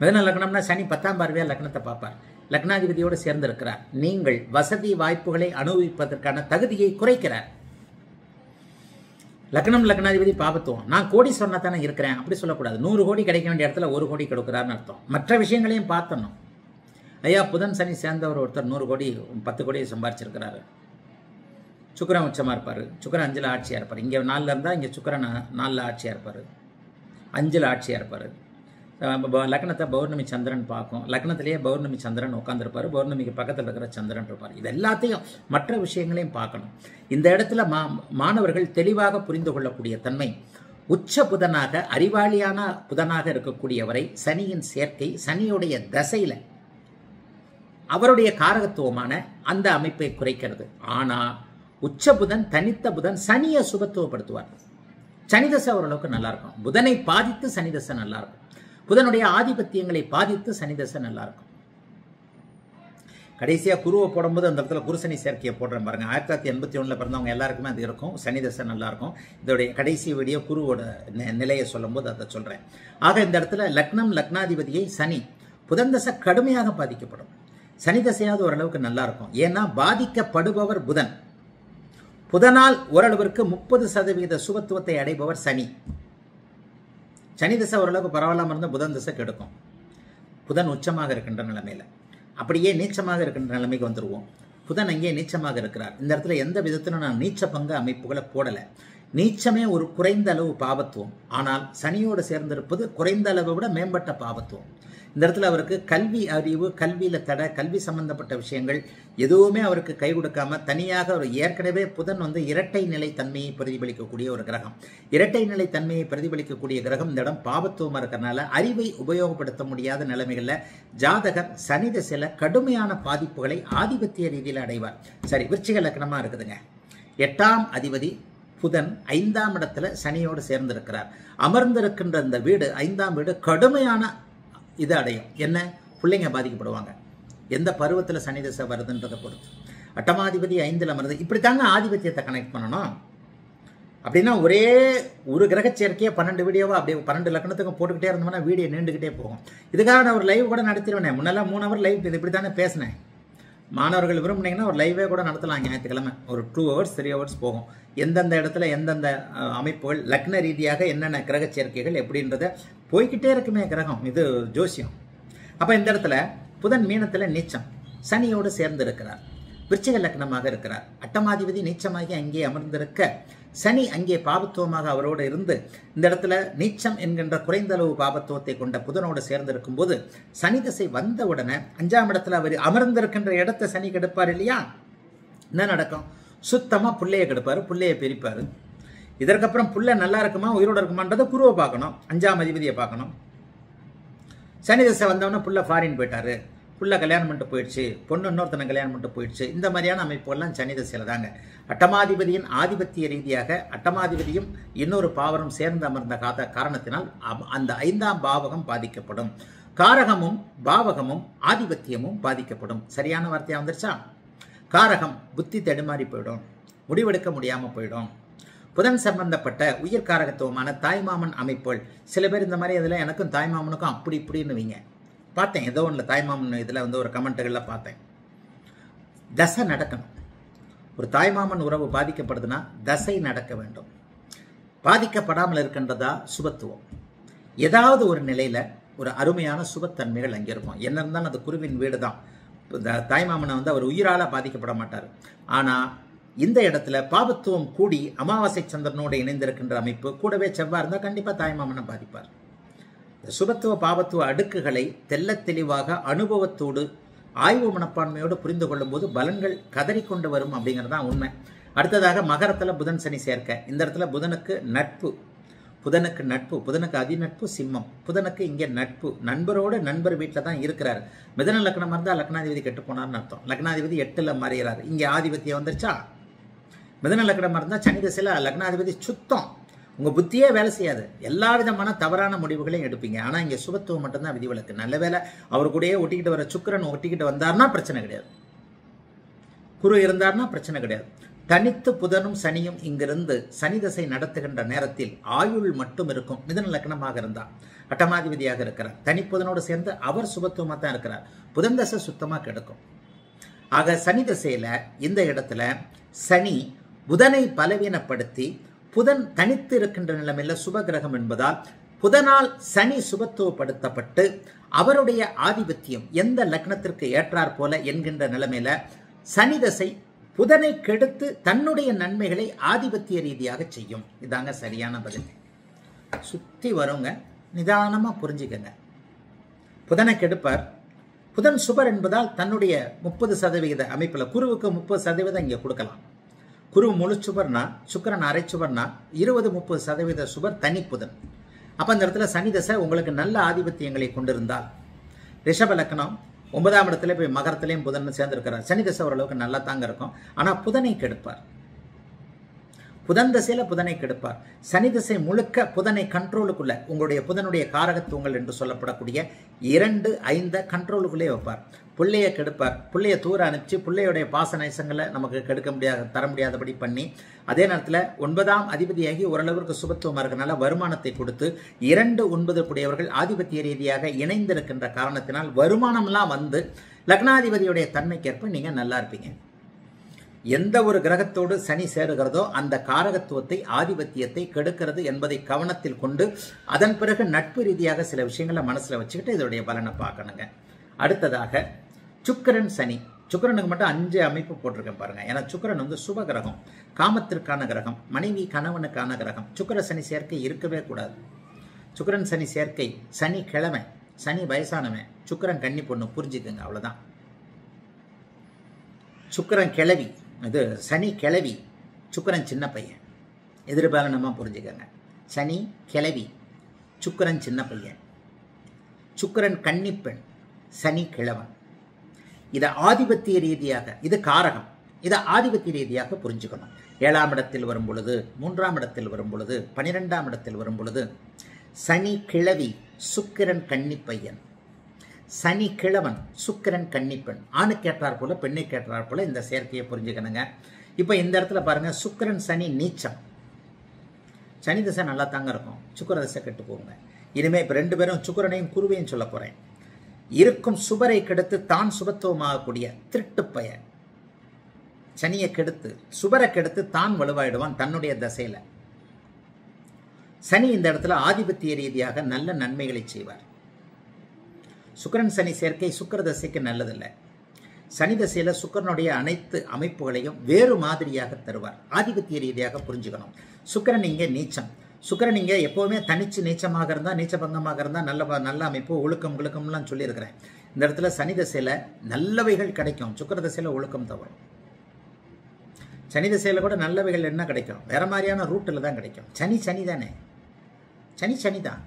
மிதுன லக்னம்னா சனி 10ஆம் பார்வையா லக்னத்தை பார்ப்பார், லக்னாதிபதியோடு சேர்ந்து இருக்கிறார். நீங்கள் வசதி வாய்ப்புகளை அனுபவிப்பதற்கான தகுதியை குறைக்கிறார். லக்னம் லக்னாதிபதி பாபத்துவம். நான் கோடீஸ்வரனா தானே இருக்கிறேன் அப்படி சொல்லக்கூடாது. 100 கோடி கிடைக்க வேண்டிய இடத்துல 1 கோடி கொடுக்குறாருன்னு அர்த்தம். மற்ற விஷயங்களையும் பார்த்தணும். ஐயா புதன் சனி சேர்ந்தவர் ஒருத்தர் 100 கோடி 10 கோடி சம்பாரிச்சிருக்கிறாரு. சுக்கிரன் உச்சமாக இருப்பார். சுக்கிரன் 5ல் ஆட்சியாக இருப்பார். இங்கே 4ல் இருந்தால் இங்கே சுக்கிரன் 4ல் ஆட்சியாக இருப்பார். 5ல் ஆட்சியாக இருப்பார். லக்னத்தை பௌர்ணமி சந்திரன் பார்க்கும். லக்னத்திலேயே பௌர்ணமி சந்திரன் உட்காந்துருப்பார். பௌர்ணமிக்கு பக்கத்தில் இருக்கிற சந்திரன் இருப்பார். இது எல்லாத்தையும் மற்ற விஷயங்களையும் பார்க்கணும். இந்த இடத்துல மாணவர்கள் தெளிவாக புரிந்து கொள்ளக்கூடிய தன்மை, உச்ச புதனாக அறிவாளியான புதனாக இருக்கக்கூடியவரை சனியின் சேர்க்கை சனியுடைய தசையில் அவருடைய காரகத்துவமான அந்த அமைப்பை குறைக்கிறது. ஆனால் உச்ச புதன் தனித்த புதன் சனியை சுபத்துவப்படுத்துவார். சனி தசை ஓரளவுக்கு நல்லா இருக்கும். புதனை பாதித்து சனி தசை நல்லா இருக்கும். புதனுடைய ஆதிபத்தியங்களை பாதித்து சனி தசை நல்லா இருக்கும். கடைசியாக குருவை போடும்போது அந்த இடத்துல குரு சனி சேர்க்கையை போடுறேன் பாருங்க. 1981 பிறந்தவங்க எல்லாருக்குமே அது இருக்கும். சனி தசை நல்லா இருக்கும். இதோடைய கடைசி வீடியோ குருவோட நிலையை சொல்லும் போது அதை சொல்றேன். ஆக இந்த இடத்துல லக்னம் லக்னாதிபதியை சனி புதன் தசை கடுமையாக பாதிக்கப்படும். சனி தசையாவது ஓரளவுக்கு நல்லா இருக்கும். ஏன்னா பாதிக்கப்படுபவர் புதன். புதனால் ஓரளவிற்கு 30% சுபத்துவத்தை அடைபவர் சனி. சனி தசை ஓரளவுக்கு பரவாயில்லாம இருந்தால் புதன் தசை கெடுக்கும். புதன் உச்சமாக இருக்கின்ற நிலைமையில அப்படியே நீச்சமாக இருக்கின்ற நிலைமைக்கு வந்துருவோம். புதன் அங்கே நீச்சமாக இருக்கிறார். இந்த இடத்துல எந்த விதத்திலும் நான் நீச்ச பங்கு அமைப்புகளை போடலை. நீச்சமே ஒரு குறைந்த அளவு பாவத்துவம். ஆனால் சனியோடு சேர்ந்திருப்பது குறைந்த அளவை விட மேம்பட்ட பாவத்துவம். இந்த இடத்துல அவருக்கு கல்வி அறிவு, கல்வியில் தடை, கல்வி சம்பந்தப்பட்ட விஷயங்கள் எதுவுமே அவருக்கு கை கொடுக்காம தனியாக ஒரு ஏற்கனவே புதன் இரட்டை நிலை தன்மையை பிரதிபலிக்கக்கூடிய ஒரு கிரகம். இரட்டை நிலை தன்மையை பிரதிபலிக்கக்கூடிய கிரகம் இந்த இடம் பாவத்துவமாக இருக்கிறனால அறிவை உபயோகப்படுத்த முடியாத நிலைமைகளில் ஜாதகர் சனி திசையில் கடுமையான பாதிப்புகளை ஆதிபத்திய ரீதியில் அடைவார். சரி, விருச்சிக லக்னமாக இருக்குதுங்க. 8ஆம் அதிபதி புதன் 5ஆம் இடத்துல சனியோடு சேர்ந்திருக்கிறார். அமர்ந்திருக்கின்ற இந்த வீடு 5ஆம் வீடு கடுமையான இது அடையும். என்ன? பிள்ளைங்க பாதிக்கப்படுவாங்க. எந்த பருவத்தில் சனி தசை வருதுன்றதை பொறுத்து. 8ஆம் அதிபதி 5ல் அமர்ந்து இப்படித்தாங்க ஆதிபத்தியத்தை கனெக்ட் பண்ணணும். அப்படின்னா ஒரே ஒரு கிரக சேர்க்கையை 12 வீடியோவா அப்படியே 12 லக்னத்துக்கும் போட்டுக்கிட்டே இருந்தோம்னா வீடியோ நீண்டுகிட்டே போகும். இதுக்காக நான் ஒரு லைவ் கூட நடத்திடுவேன். முன்னெல்லாம் 3 ஹவர் லைவ் இது இப்படி தானே பேசினேன். மாணவர்கள் விரும்புனீங்கன்னா ஒரு லைவே கூட நடத்தலாம். ஞாயிற்றுக்கிழமை ஒரு 2 ஹவர்ஸ் 3 ஹவர்ஸ் போகும். எந்தெந்த இடத்துல எந்தெந்த அமைப்புகள் லக்ன ரீதியாக என்னென்ன கிரக சேர்க்கைகள் எப்படின்றத போய்கிட்டே இருக்குமே கிரகம். இது ஜோசியம். அப்போ இந்த இடத்துல புதன் மீனத்தில் நீச்சம் சனியோடு சேர்ந்து இருக்கிறார். விருச்சிக லக்னமாக இருக்கிறார். 8ஆம் அதிபதி நீச்சமாகி அங்கே அமர்ந்திருக்க சனி அங்கே பாபத்துவமாக அவரோடு இருந்து இந்த இடத்துல நீச்சம் என்கின்ற குறைந்த அளவு பாபத்துவத்தை கொண்ட புதனோடு சேர்ந்திருக்கும் போது சனி திசை வந்த உடனே 5ஆம் இடத்துல அவர் அமர்ந்திருக்கின்ற இடத்தை சனி கெடுப்பார் இல்லையா? என்ன நடக்கும்? சுத்தமாக புள்ளையை கெடுப்பார், புள்ளையை பிரிப்பார். இதற்கப்புறம் புள்ள நல்லா இருக்குமா உயிரோடு இருக்குமான்றதை குருவை பார்க்கணும், 5ஆம் அதிபதியை பார்க்கணும். சனி திசை வந்தவொடனே புள்ள ஃபாரின் போயிட்டாரு, புள்ள கல்யாணம் பண்ணிட்டு போயிடுச்சு, பொண்ணு இன்னொருத்தனை கல்யாணம் பண்ணிட்டு போயிடுச்சு. இந்த மாதிரியான அமைப்புகள்லாம் சனி திசையில் தாங்க. 8ஆம் அதிபதியின் ஆதிபத்திய ரீதியாக 8ஆம் அதிபதியும் இன்னொரு பாவரும் சேர்ந்து அமர்ந்த காரணத்தினால் அந்த 5ஆம் பாவகம் பாதிக்கப்படும். காரகமும் பாவகமும் ஆதிபத்தியமும் பாதிக்கப்படும். சரியான வார்த்தையா வந்துருச்சா? காரகம் புத்தி தடுமாறி போயிடும், முடிவெடுக்க முடியாமல் போயிடும். புதன் சம்பந்தப்பட்ட உயிர் காரகத்துவமான தாய்மாமன் அமைப்புகள் சில பேர் இந்த மாதிரி இதில் எனக்கும் தாய்மாமனுக்கும் அப்படி இப்படின்னு வைங்க பார்த்தேன். ஏதோ ஒன்றில் தாய்மாமன் இதில் ஒரு கமெண்ட்டுகளில் பார்த்தேன். தசை நடக்கணும். ஒரு தாய்மாமன் உறவு பாதிக்கப்படுதுன்னா தசை நடக்க வேண்டும். பாதிக்கப்படாமல் இருக்கின்றதா சுபத்துவம். ஏதாவது ஒரு நிலையில் ஒரு அருமையான சுபத்தன்மைகள் அங்கே இருக்கும். என்ன இருந்தாலும் அது குருவின் வீடு தான். தாய்மாமனை அவர் உயிரால் பாதிக்கப்பட மாட்டார். ஆனால் இந்த இடத்துல பாபத்துவம் கூடி அமாவாசை சந்திரனோடு இணைந்திருக்கின்ற அமைப்பு கூடவே செவ்வாய் இருந்தால் கண்டிப்பாக தாய்மாமனை பாதிப்பார். சுபத்துவ பாபத்துவ அடுக்குகளை தெல்ல தெளிவாக அனுபவத்தோடு ஆய்வு மனப்பான்மையோடு புரிந்து கொள்ளும் போது பலன்கள் கதறிக்கொண்டு வரும் அப்படிங்கிறது தான் உண்மை. அடுத்ததாக மகரத்தில் புதன் சனி சேர்க்க இந்த இடத்துல புதனுக்கு நட்பு, புதனுக்கு அதிநட்பு சிம்மம். புதனுக்கு இங்கே நட்பு, நண்பரோடு நண்பர் வீட்டில் தான் இருக்கிறார். மிதன லக்னம் இருந்தால் லக்னாதிபதி கெட்டு போனார்னு அர்த்தம். லக்னாதிபதி 8ல் மறைகிறார். இங்கே ஆதிபத்தியம் வந்துருச்சா? மிதன லக்னம் இருந்தால் சனி திசையில் லக்னாதிபதி சுத்தம். உங்கள் புத்தியே வேலை செய்யாது. எல்லா விதமான தவறான முடிவுகளையும் எடுப்பீங்க. ஆனால் இங்கே சுபத்துவம் மட்டும்தான் விதிவிலக்கு. நல்ல வேலை அவர் கூடயே ஒட்டிக்கிட்டு வர சுக்கிரன் ஒட்டிக்கிட்டு வந்தார்னா பிரச்சனை கிடையாது. குரு இருந்தார்னா பிரச்சனை கிடையாது. தனித்து புதனும் சனியும் இங்கிருந்து சனி திசை நடத்துகின்ற நேரத்தில் ஆயுள் மட்டும் இருக்கும். மிதன லக்னமாக இருந்தார், 8ஆம் அதிபதியாக இருக்கிறார். தனிப்புதனோடு சேர்ந்து அவர் சுபத்துவமாக தான் இருக்கிறார். புதன் தசை சுத்தமாக கெடுக்கும். ஆக சனி திசையில் இந்த இடத்துல சனி புதனை பலவீனப்படுத்தி புதன் தனித்து இருக்கின்ற நிலைமையில சுப கிரகம் என்பதால் புதனால் சனி சுபத்துவப்படுத்தப்பட்டு அவருடைய ஆதிபத்தியம் எந்த லக்னத்திற்கு ஏற்றார் போல என்கின்ற நிலைமையில சனி தசை புதனை கெடுத்து தன்னுடைய நன்மைகளை ஆதிபத்திய ரீதியாக செய்யும். இதாங்க சரியான பதில். சுத்தி வருங்க, நிதானமா புரிஞ்சுக்கங்க. புதனை கெடுப்பார். புதன் சுபர் என்பதால் தன்னுடைய 30% அமைப்புல குருவுக்கு 30% இங்க கொடுக்கலாம். குரு முழு சுபர்னா, சுக்கிரன் அரை சுபர்னா 20-30% சுபர் தனி புதன். அப்ப அந்த இடத்துல சனி தசை உங்களுக்கு நல்ல ஆதிபத்தியங்களை கொண்டிருந்தால், ரிஷப லக்னம் 9ஆம் இடத்துல போய் மகரத்திலையும் புதன் சேர்ந்திருக்கிறார். சனி தசை ஓரளவுக்கு நல்லா தாங்க இருக்கும். ஆனா புதனை கெடுப்பார். புதன் தசையில புதனை கெடுப்பார். சனி திசை முழுக்க புதனை கண்ட்ரோலுக்குள்ள, உங்களுடைய புதனுடைய காரகத்துவங்கள் என்று சொல்லப்படக்கூடிய 2, 5 கண்ட்ரோலுக்குள்ளே வைப்பார். பிள்ளையை கெடுப்பார். பிள்ளைய தூர அனுப்பிச்சு பிள்ளையுடைய பாச நேசங்களை நமக்கு கெடுக்க முடியாத, தர முடியாதபடி பண்ணி, அதே நேரத்தில் 9ஆம் அதிபதியாகி ஓரளவிற்கு சுபத்துவமாக இருக்கனால வருமானத்தை கொடுத்து 2, 9 கூடியவர்கள் ஆதிபத்திய ரீதியாக இணைந்திருக்கின்ற காரணத்தினால் வருமானம்லாம் வந்து லக்னாதிபதியுடைய தன்மைக்கேற்ப நீங்க நல்லா இருப்பீங்க. எந்த ஒரு கிரகத்தோடு சனி சேருகிறதோ அந்த காரகத்துவத்தை, ஆதிபத்தியத்தை கெடுக்கிறது என்பதை கவனத்தில் கொண்டு அதன் பிறகு நட்பு ரீதியாக சில விஷயங்களை மனசுல வச்சுக்கிட்டு இதோடைய பலனை பார்க்கணுங்க. அடுத்ததாக சுக்கிரன் சனி. சுக்கிரனுக்கு மட்டும் 5 அமைப்பு போட்டிருக்கேன் பாருங்க. ஏன்னா சுக்கிரன் வந்து சுப கிரகம், காமத்திற்கான கிரகம், மனைவி கணவனுக்கான கிரகம். சுக்கிர சனி சேர்க்கை இருக்கவே கூடாது. சுக்கிரன் சனி சேர்க்கை, சனி கிழமை, சனி வயசானவன், சுக்கிரன் கன்னி பொண்ணு, புரிஞ்சுக்குங்க, அவ்வளவுதான். சுக்கிரன் கிழவி, இது சனி கிழவி, சுக்கிரன் சின்ன பையன். எதிர்பாலனமா புரிஞ்சுக்கங்க. சனி கிழவி, சுக்கிரன் சின்ன பையன். சுக்கிரன் கன்னிப்பெண், சனி கிழவன். இதை ஆதிபத்திய ரீதியாக, இது காரகம், இதை ஆதிபத்திய ரீதியாக புரிஞ்சுக்கணும். 7ஆம் இடத்தில் வரும் பொழுது, 3ஆம் இடத்தில் வரும் பொழுது, 12ஆம் இடத்தில் வரும் பொழுது சனி கிழவி, சுக்கிரன் கன்னிப்பையன். சனி கிழவன், சுக்கிரன் கன்னிப்பெண். ஆணுக்கு ஏற்றார் போல பெண்ணுக்கு ஏற்றார் போல இந்த சேர்க்கையை புரிஞ்சுக்கணுங்க. இப்ப இந்த இடத்துல பாருங்க, சுக்கிரன் சனி நீச்சம். சனி தசை நல்லா தாங்க இருக்கும், சுக்கிர தசை கெட்டு போகுங்க. இனிமே இப்ப 2 பேரும் சுக்கிரனையும் குருவையும் சொல்ல போறேன். இருக்கும் சுபரை கெடுத்து தான் சுபத்துவமாகக்கூடிய திருட்டு பையன் சனியை கெடுத்து சுபரை கெடுத்து தான் வலுவாயிடுவான் தன்னுடைய தசையில. சனி இந்த இடத்துல ஆதிபத்திய ரீதியாக நல்ல நன்மைகளை செய்வார். சுக்கிரன் சனி சேர்க்கை சுக்கிர தசைக்கு நல்லதில்லை. சனி தசையில சுக்கிரனுடைய அனைத்து அமைப்புகளையும் வேறு மாதிரியாக தருவார். ஆதிபத்திய ரீதியாக புரிஞ்சுக்கணும். சுக்கிரன் இங்கே நீச்சம். சுக்கிரன் இங்கே எப்பவுமே தனிச்சு நீச்சமாக இருந்தா, நீச்ச பங்கமாக இருந்தா நல்ல அமைப்பு, ஒழுக்கம்லாம் சொல்லியிருக்கிறேன். இந்த இடத்துல சனி தசையில நல்லவைகள் கிடைக்கும், சுக்கிர தசையில ஒழுக்கம் தவறும். சனி தசையில கூட நல்லவைகள் என்ன கிடைக்கும், வேற மாதிரியான ரூட்டில் தான் கிடைக்கும். சனி தானே, சனி தான்.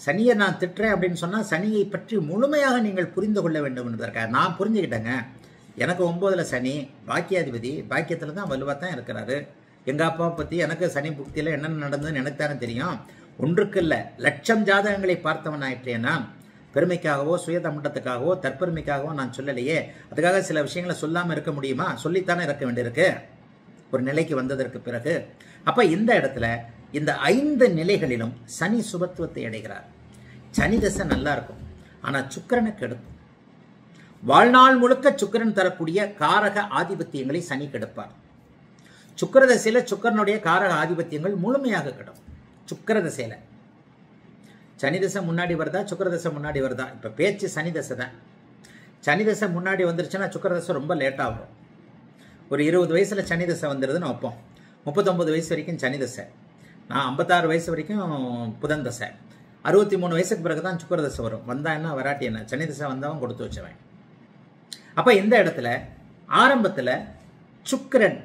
சனியை நான் திட்டுறேன் அப்படின்னு சொன்னா சனியை பற்றி முழுமையாக நீங்கள் புரிந்து கொள்ள வேண்டும் என்பதற்காக நான் புரிஞ்சுக்கிட்டேங்க. எனக்கு 9ல் சனி பாக்கியாதிபதி, பாக்கியத்துல தான் வலுவா தான் இருக்கிறாரு. எங்க அப்பாவை பத்தி எனக்கு சனி புக்தியில என்னென்ன நடந்ததுன்னு எனக்கு தானே தெரியும். ஒன்றுக்கு இல்லை, லட்சம் ஜாதகங்களை பார்த்தவன் ஆயிட்டேன்னா பெருமைக்காகவோ சுயதமண்டத்துக்காகவோ தற்பெருமைக்காகவோ நான் சொல்லலையே. அதுக்காக சில விஷயங்களை சொல்லாம இருக்க முடியுமா? சொல்லித்தானே இருக்க வேண்டியிருக்கு ஒரு நிலைக்கு வந்ததற்கு பிறகு. அப்ப இந்த இடத்துல இந்த 5 நிலைகளிலும் சனி சுபத்துவத்தை அடைகிறார். சனி தசை நல்லா இருக்கும், ஆனா சுக்கிரனை கெடுக்கும். வாழ்நாள் முழுக்க சுக்கிரன் தரக்கூடிய காரக ஆதிபத்தியங்களை சனி கெடுப்பார். சுக்கிர தசையில சுக்கிரனுடைய காரக ஆதிபத்தியங்கள் முழுமையாக கெடும். சுக்கிர தசையில சனி தசை முன்னாடி வருதா, சுக்கிர தசை முன்னாடி வருதா? இப்ப பேச்சு சனி தசை தான். சனி தசை முன்னாடி வந்துருச்சுன்னா சுக்கிர தசை ரொம்ப லேட்டா வரும். ஒரு 20 வயசுல சனி தசை வந்துடுதுன்னு வைப்போம். 39 வயசு வரைக்கும் சனி தசை. நான் 56 வயசு வரைக்கும் புதன் தசை. 63 வயசுக்கு பிறகுதான் சுக்கிர தசை வரும். வந்தா என்ன, வராட்டி என்ன, சனி தசை வந்தவன் கொடுத்து வச்சவன். அப்ப இந்த இடத்துல ஆரம்பத்துல சுக்கிரன்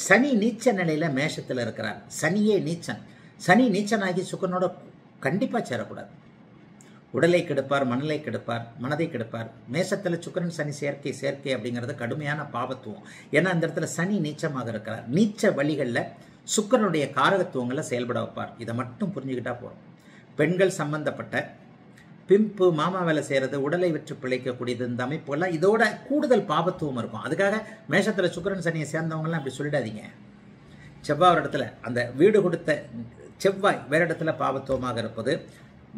சனி நீச்ச நிலையில மேஷத்துல இருக்கிறார். சனியே நீச்சன். சனி நீச்சனாகி சுக்கிரனோட கண்டிப்பா சேரக்கூடாது. உடலை கெடுப்பார், மணலை கெடுப்பார், மனதை கெடுப்பார். மேஷத்துல சுக்கிரன் சனி சேர்க்கை அப்படிங்கிறது கடுமையான பாவத்துவம். ஏன்னா இந்த இடத்துல சனி நீச்சமாக இருக்கிறார். நீச்ச வழிகள்ல சுக்கிரனுடைய காரகத்துவங்களை செயல்பட வைப்பார். இதை மட்டும் புரிஞ்சுக்கிட்டா போதும். பெண்கள் சம்பந்தப்பட்ட பிம்பு, மாமா வேலை செய்யறது, உடலை விற்று பிழைக்கக்கூடியது, இந்த அமைப்புகள்லாம் இதோட கூடுதல் பாபத்துவம் இருக்கும். அதுக்காக மேஷத்துல சுக்கிரன் சனியை சேர்ந்தவங்கலாம் அப்படி சொல்லிடாதீங்க. செவ்வாய் ஒரு இடத்துல, அந்த வீடு கொடுத்த செவ்வாய் வேற இடத்துல பாபத்துவமாக இருப்பது,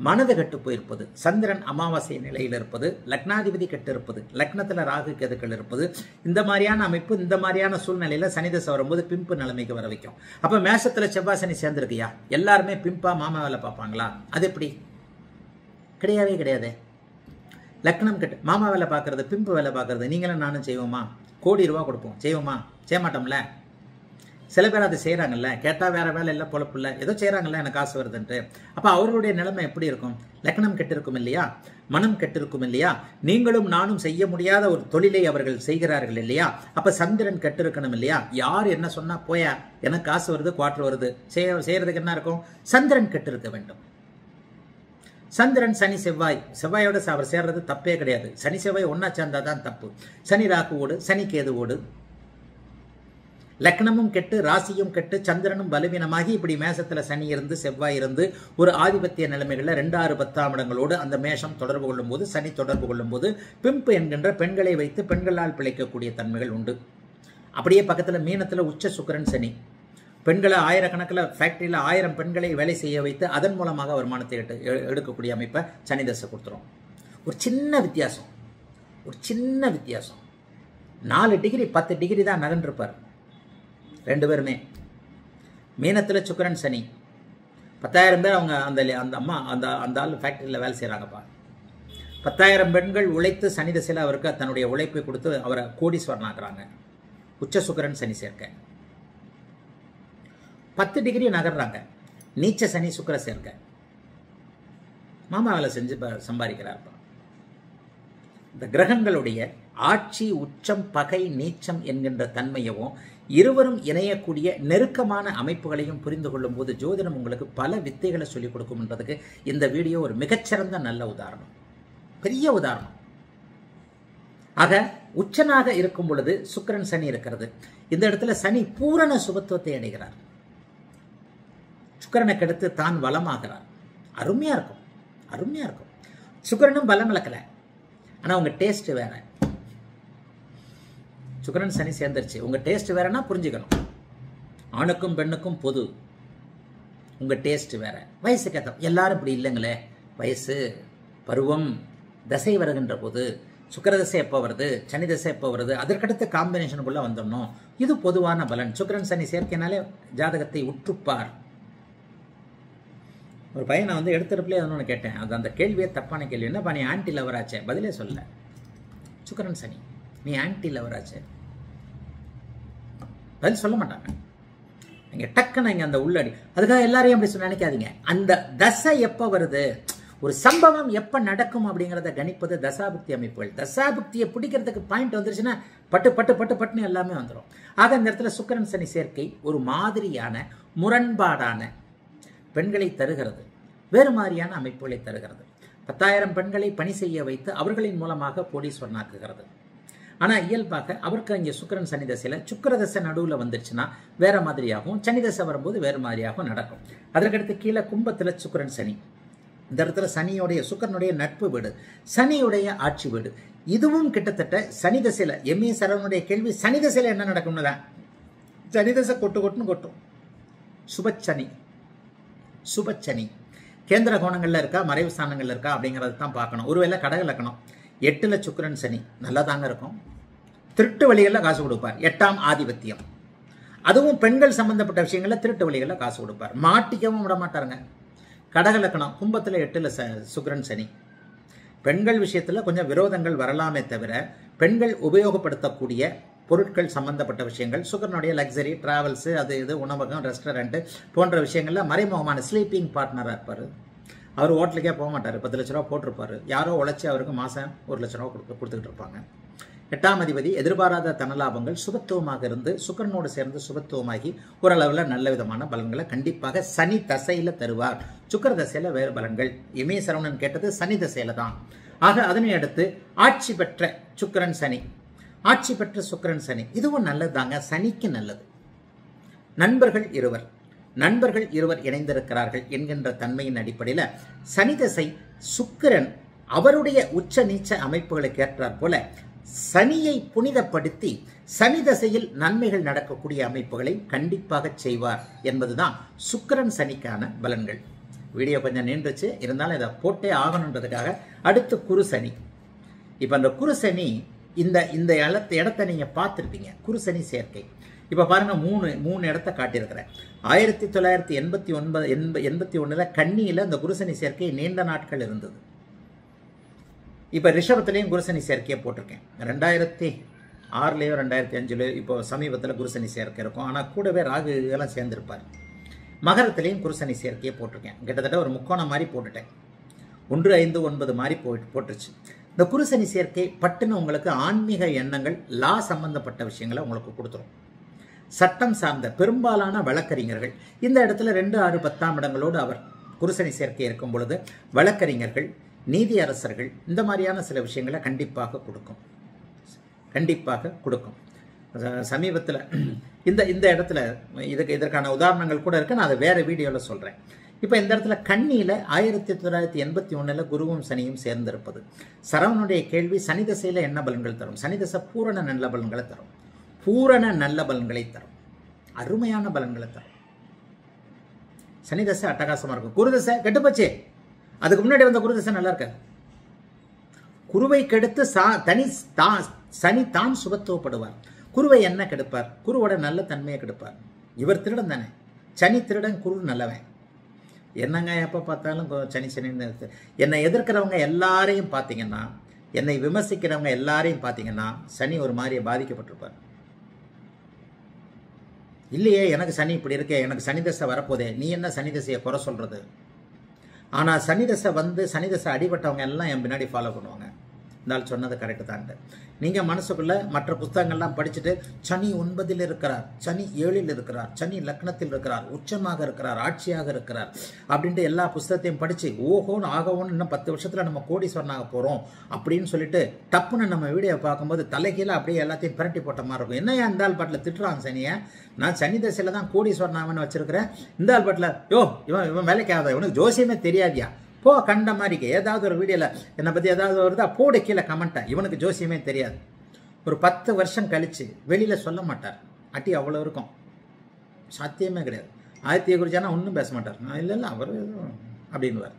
மனது கெட்டு போயிருப்பது, சந்திரன் அமாவாசை நிலையில் இருப்பது, லக்னாதிபதி கெட்டு இருப்பது, லக்னத்தில் ராகு கேதுக்கள் இருப்பது, இந்த மாதிரியான அமைப்பு, இந்த மாதிரியான சூழ்நிலையில் சனி தசை வரும்போது பிம்பு நிலைமைக்கு வர வைக்கும். அப்போ மேஷத்தில் செவ்வாய் சனி சேர்ந்துருக்கியா, எல்லாருமே பிம்பா மாமா வேலை பார்ப்பாங்களா? அது எப்படி? கிடையவே கிடையாது. லக்னம் கெட்டு மாமா வேலை பார்க்கறது, பிம்பு வேலை பார்க்கறது நீங்களும் நானும் செய்வோமா? கோடி ரூபா கொடுப்போம், செய்வோமா? செய்ய மாட்டோம்ல. சில பேர் அதை செய்கிறாங்கல்ல, கேட்டால் வேறு வேலை இல்லை, பொழப்பு இல்லை, ஏதோ செய்கிறாங்கல்ல, எனக்கு காசு வருதுன்ட்டு. அப்போ அவர்களுடைய நிலைமை எப்படி இருக்கும்? லக்னம் கெட்டிருக்கும் இல்லையா, மனம் கெட்டிருக்கும் இல்லையா, நீங்களும் நானும் செய்ய முடியாத ஒரு தொழிலை அவர்கள் செய்கிறார்கள் இல்லையா. அப்போ சந்திரன் கெட்டிருக்கணும் இல்லையா. யார் என்ன சொன்னால் போயா, எனக்கு காசு வருது, குவார்டர் வருது, செய்யறதுக்கு என்ன இருக்கும்? சந்திரன் கெட்டிருக்க வேண்டும். சந்திரன் சனி செவ்வாய், செவ்வாயோட அவர் சேர்றது தப்பே கிடையாது. சனி செவ்வாய் ஒன்னா சேர்ந்தாதான் தப்பு. சனி ராகுவோடு, சனி கேதுவோடு லக்னமும் கெட்டு, ராசியும் கெட்டு, சந்திரனும் பலவீனமாகி இப்படி மேஷத்துல சனி இருந்து செவ்வாய் இருந்து ஒரு ஆதிபத்திய நிலைமைகளில் 2, 6, 10ஆம் இடங்களோடு அந்த மேஷம் தொடர்பு கொள்ளும் போது, சனி தொடர்பு கொள்ளும் போது பிம்பு என்கின்ற பெண்களை வைத்து பெண்களால் பிழைக்கக்கூடிய தன்மைகள் உண்டு. அப்படியே பக்கத்தில் மீனத்தில் உச்ச சுக்கிரன் சனி, பெண்களை ஆயிரக்கணக்கில் ஃபேக்டரியில் 1000 பெண்களை வேலை செய்ய வைத்து அதன் மூலமாக வருமானத்தை எடுக்கக்கூடிய அமைப்பை சனி தசை கொடுத்துரும். ஒரு சின்ன வித்தியாசம், 4 டிகிரி 10 டிகிரி தான் நகன்றிருப்பார் ரெண்டு பேருமே. மீனத்தில் சுக்கிரன் சனி, 10,000 பேர் அவங்க அந்த ஆள் ஃபேக்டரியில் வேலை செய்கிறாங்கப்பா. 10,000 பெண்கள் உழைத்து சனி தசையில் அவருக்கு தன்னுடைய உழைப்பை கொடுத்து அவரை கோடீஸ்வரன் ஆக்குறாங்க. உச்ச சுக்கிரன் சனி சேர்க்க 10 டிகிரி நகர்றாங்க. நீச்ச சனி சுக்கிர சேர்க்க மாமா வேலை செஞ்சு சம்பாதிக்கிறார்ப்பா. இந்த கிரகங்களுடைய ஆட்சி, உச்சம், பகை, நீச்சம் என்கின்ற தன்மையவும் இருவரும் இணையக்கூடிய நெருக்கமான அமைப்புகளையும் புரிந்து கொள்ளும் போது ஜோதிடம் உங்களுக்கு பல வித்தைகளை சொல்லிக் கொடுக்கும் என்பதுக்கு இந்த வீடியோ ஒரு மிகச்சிறந்த நல்ல உதாரணம், பெரிய உதாரணம். ஆக உச்சனாக இருக்கும் பொழுது சுக்கிரன் சனி இருக்கிறது. இந்த இடத்துல சனி பூரண சுபத்துவத்தை அடைகிறார். சுக்கிரனை கெடுத்து தான் வளமாகிறார். அருமையா இருக்கும். சுக்கிரனும் பலம் இழக்கல, ஆனா உங்க டேஸ்ட் வேற. சுக்கிரன் சனி சேர்ந்துருச்சு, உங்க டேஸ்ட் வேறன்னா புரிஞ்சுக்கணும். ஆணுக்கும் பெண்ணுக்கும் பொது, உங்க டேஸ்ட் வேற. வயசுக்கு ஏற்ற எல்லாரும் இப்படி இல்லைங்களே. வயசு, பருவம், தசை வருகின்ற போது சுக்கிர தசை எப்போ வருது, சனி தசை எப்போ வருது, அதற்கடுத்த காம்பினேஷனுக்குள்ள வந்துடணும். இது பொதுவான பலன். சுக்கிரன் சனி சேர்க்கைனாலே ஜாதகத்தை உற்றுப்பார். ஒரு பையனை எடுத்துருப்பிலே ஒன்று கேட்டேன், அது அந்த கேள்வியே தப்பான கேள்வி. என்னப்பா நீ ஆன்டி லவராச்சே? பதிலே சொல்ல. சுக்கிரன் சனி, நீ ஆன்டி லவராச்சே? பதில் சொல்ல மாட்டாங்க. நீங்க டக்குன்னு இங்க அந்த உள்ளடி, அதுக்காக எல்லாரையும் அப்படி சொல்ல நினைக்காதீங்க. அந்த தசை எப்ப வருது, ஒரு சம்பவம் எப்ப நடக்கும் அப்படிங்கிறத கணிப்பது தசாபுக்தி அமைப்புகள். தசாபுக்தியை பிடிக்கிறதுக்கு பாயிண்ட் வந்துருச்சுன்னா பட்டு பட்டு பட்டு பட்டுன்னு எல்லாமே வந்துடும். ஆக இந்த இடத்துல சுக்கிரன் சனி சேர்க்கை ஒரு மாதிரியான முரண்பாடான பெண்களை தருகிறது, வேறு மாதிரியான அமைப்புகளை தருகிறது. 10,000 பெண்களை பணி செய்ய வைத்து அவர்களின் மூலமாக கோடீஸ்வரனாக்குகிறது. ஆனால் இயல்பாக அவருக்கு அங்கே சுக்கிரன் சனி தசையில் சுக்கிர தசை நடுவில் வந்துருச்சுன்னா வேற மாதிரியாகவும், சனி தசை வரும்போது வேறு மாதிரியாகவும் நடக்கும். அதற்கடுத்து கீழே கும்பத்தில் சுக்கிரன் சனி, இந்த இடத்துல சனியுடைய சுக்கிரனுடைய நட்பு வீடு, சனியுடைய ஆட்சி வீடு. இதுவும் கிட்டத்தட்ட சனி தசையில் எம்ஏ சரவனுடைய கேள்வி, சனி தசையில் என்ன நடக்கும்னு தான். சனி தசை கொட்டுன்னு கொட்டும். சுபச்சனி கேந்திர கோணங்கள்ல இருக்கா, மறைவு ஸ்தானங்கள்ல இருக்கா அப்படிங்கறது தான் பார்க்கணும். ஒருவேளை கடக லக்னம் 8ல் சுக்கிரன் சனி நல்லா தாங்க இருக்கும். திருட்டு வழிகளில் காசு கொடுப்பார். 8ஆம் ஆதிபத்தியம், அதுவும் பெண்கள் சம்பந்தப்பட்ட விஷயங்கள்ல திருட்டு வழிகளில் காசு கொடுப்பார். மாட்டிக்கவும் விட மாட்டாருங்க. கடக லக்னம் கும்பத்தில் 8ல் சுக்கிரன் சனி, பெண்கள் விஷயத்துல கொஞ்சம் விரோதங்கள் வரலாமே தவிர பெண்கள் உபயோகப்படுத்தக்கூடிய பொருட்கள் சம்பந்தப்பட்ட விஷயங்கள், சுக்கிரனுடைய லக்ஸரி, டிராவல்ஸ், அது இது, உணவகம், ரெஸ்டாரண்ட் போன்ற விஷயங்கள்ல மறைமுகமான ஸ்லீப்பிங் பார்ட்னராக இருப்பார். அவர் ஹோட்டலுக்கே போக மாட்டார். 10 லட்ச ரூபா போட்டிருப்பாரு. யாரோ உழைச்சி அவருக்கு மாதம் 1 லட்ச ரூபா கொடுத்துக்கிட்டு இருப்பாங்க. 8ஆம் அதிபதி எதிர்பாராத தனலாபங்கள் சுபத்துவமாக இருந்து சுக்கிரனோடு சேர்ந்து சுபத்துவமாகி ஓரளவில் நல்ல விதமான பலன்களை கண்டிப்பாக சனி தசையில தருவார். சுக்கிர தசையில வேறு பலன்கள். இமய சரவணன் கேட்டது சனி தசையில தான். ஆக அதனை அடுத்து ஆட்சி பெற்ற சுக்கிரன் சனி, ஆட்சி பெற்ற சுக்கிரன் சனி, இதுவும் நல்லது தாங்க, சனிக்கு நல்லது. நண்பர்கள் இருவர் இணைந்திருக்கிறார்கள் என்கின்ற தன்மையின் அடிப்படையில் சனி தசை சுக்கிரன் அவருடைய உச்ச நீச்ச அமைப்புகளுக்கு ஏற்றாற் போல சனியை புனிதப்படுத்தி சனி தசையில் நன்மைகள் நடக்கக்கூடிய அமைப்புகளை கண்டிப்பாக செய்வார் என்பதுதான் சுக்கிரன் சனிக்கான பலன்கள். வீடியோ கொஞ்சம் நின்றுச்சு, இருந்தாலும் இதை போட்டே ஆகணுன்றதுக்காக. அடுத்து குரு சனி. இப்போ அந்த குரு சனி இந்த இடத்த நீங்கள் பார்த்துருப்பீங்க, குரு சனி சேர்க்கை. இப்போ பாருங்க, மூணு இடத்த காட்டியிருக்கிறேன். 1981 கன்னியில் இந்த குருசனி சேர்க்கை நீண்ட நாட்கள் இருந்தது. இப்போ ரிஷபத்திலையும் குருசனி சேர்க்கையை போட்டிருக்கேன். 2006 2005 இப்போ சமீபத்தில் குருசனி சேர்க்கை இருக்கும். ஆனால் கூடவே ராகு இதெல்லாம் சேர்ந்திருப்பார். மகரத்திலையும் குருசனி சேர்க்கையை போட்டிருக்கேன். கிட்டத்தட்ட ஒரு முக்கோணம் மாதிரி போட்டுட்டேன். 1, 5, 9 மாதிரி போட்டுருச்சு. இந்த குருசனி சேர்க்கை பட்டுன்னு உங்களுக்கு ஆன்மீக எண்ணங்கள், லா சம்பந்தப்பட்ட விஷயங்களை உங்களுக்கு கொடுத்துரும். சட்டம் சார்ந்த பெரும்பாலான வழக்கறிஞர்கள் இந்த இடத்துல 2, 6, 10ஆம் இடங்களோடு அவர் குருசனி சேர்க்கை இருக்கும் பொழுது வழக்கறிஞர்கள், நீதி அரசர்கள் இந்த மாதிரியான சில விஷயங்களை கண்டிப்பாக கொடுக்கும். சமீபத்தில் இந்த இடத்துல இதற்கான உதாரணங்கள் கூட இருக்கு. நான் அதை வேற வீடியோவில் சொல்றேன். இப்போ இந்த இடத்துல கன்னியில் 1981 குருவும் சனியும் சேர்ந்திருப்பது. சரவணனுடைய கேள்வி, சனி தசையில் என்ன பலன்கள் தரும்? சனி தசை பூரண நல்ல பலன்களை தரும். அருமையான பலன்களை தரும். சனி தசை அட்டகாசமா இருக்கும். குரு தசை கெட்டுப்போச்சே. அதுக்கு முன்னாடி வந்த குரு தசை நல்லா இருக்காது. குருவை கெடுத்து சனி தான் சுபத்துவப்படுவார். குருவை என்ன கெடுப்பார்? குருவோட நல்ல தன்மையை கெடுப்பார். இவர் திருடன் தானே, சனி திருடன், குரு நல்லவன். என்னங்க எப்போ பார்த்தாலும் சனி என்னை எதிர்க்கிறவங்க எல்லாரையும் பார்த்தீங்கன்னா, என்னை விமர்சிக்கிறவங்க எல்லாரையும் பார்த்தீங்கன்னா சனி ஒரு மாதிரி பாதிக்கப்பட்டிருப்பார். இல்லையே, எனக்கு சனி இப்படி இருக்கே, எனக்கு சனி தசை வரப்போதே, நீ என்ன சனி தசையை குறை சொல்றது? ஆனால் சனி தசை சனி தசை அடிபட்டவங்க எல்லாம் என் பின்னாடி ஃபாலோ பண்ணுவாங்க. இருந்தாலும் சொன்னது கரெக்டு தான். நீங்கள் மனசுக்குள்ள மற்ற புத்தகங்கள்லாம் படிச்சுட்டு சனி 9 இருக்கிறார், சனி 7 இருக்கிறார், சனி லக்னத்தில் இருக்கிறார், உச்சமாக இருக்கிறார், ஆட்சியாக இருக்கிறார் அப்படின்ட்டு எல்லா புத்தகத்தையும் படித்து ஓஹோன்னு ஆகவோன்னு இன்னும் 10 வருஷத்தில் நம்ம கோடீஸ்வரனாக போகிறோம் அப்படின்னு சொல்லிட்டு டப்புன்னு நம்ம வீடியோ பார்க்கும்போது தலைகீழ அப்படியே எல்லாத்தையும் பிரட்டி போட்ட மாதிரி இருக்கும். என்ன இந்த ஆள் பாட்டில் திட்டுறாங்க சனியை? நான் சனி தசையில் தான் கோடீஸ்வரனாகனு வச்சிருக்கிறேன். இந்த ஆள் பாட்டில் இவன் வேலைக்கு ஆகாத, இவனுக்கு ஜோசியமே தெரியாதியா, போ கண்ட மாதிரி. ஏதாவது ஒரு வீடியோவில் என்னை பற்றி ஏதாவது வருதா போடு கீழே கமெண்ட்டை, இவனுக்கு ஜோசியமே தெரியாது. ஒரு 10 வருஷம் கழித்து வெளியில் சொல்ல மாட்டார். அட்டி அவ்வளோ இருக்கும், சாத்தியமே கிடையாது. ஆதித்ய குருஜானா ஒன்றும் பேச மாட்டார். இல்லை அவர் அப்படின்வார்.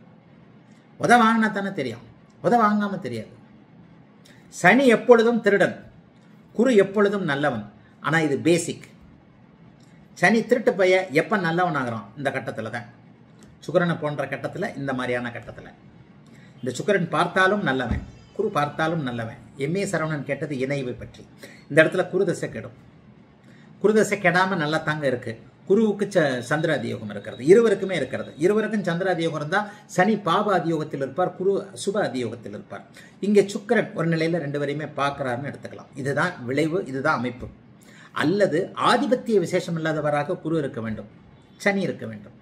வாங்கினா தானே தெரியும், வாங்காமல் தெரியாது. சனி எப்பொழுதும் திருடன், குரு எப்பொழுதும் நல்லவன். ஆனால் இது பேசிக். சனி திருட்டு பைய எப்போ நல்லவன் ஆகிறான்? இந்த கட்டத்தில் தான். சுக்கிரனை போன்ற கட்டத்தில், இந்த மாதிரியான கட்டத்தில். இந்த சுக்கிரன் பார்த்தாலும் நல்லவன், குரு பார்த்தாலும் நல்லவன். எம்ஏ சரவணன் கேட்டது இணைவை பற்றி. இந்த இடத்துல குருதசை கெடும். குருதசை கெடாமல் நல்லா தாங்க இருக்கு. குருவுக்கு சந்திர அதியோகம் இருக்கிறது, இருவருக்குமே இருக்கிறது. இருவருக்கும் சந்திர அதியோகம் இருந்தால் சனி பாப அதியோகத்தில் இருப்பார், குரு சுப அதியோகத்தில் இருப்பார். இங்கே சுக்கிரன் ஒரு நிலையில் 2 பேரையுமே பார்க்கிறாருன்னு எடுத்துக்கலாம். இதுதான் விளைவு, இதுதான் அமைப்பு. அல்லது ஆதிபத்திய விசேஷம் இல்லாதவராக குரு இருக்க வேண்டும், சனி இருக்க வேண்டும்.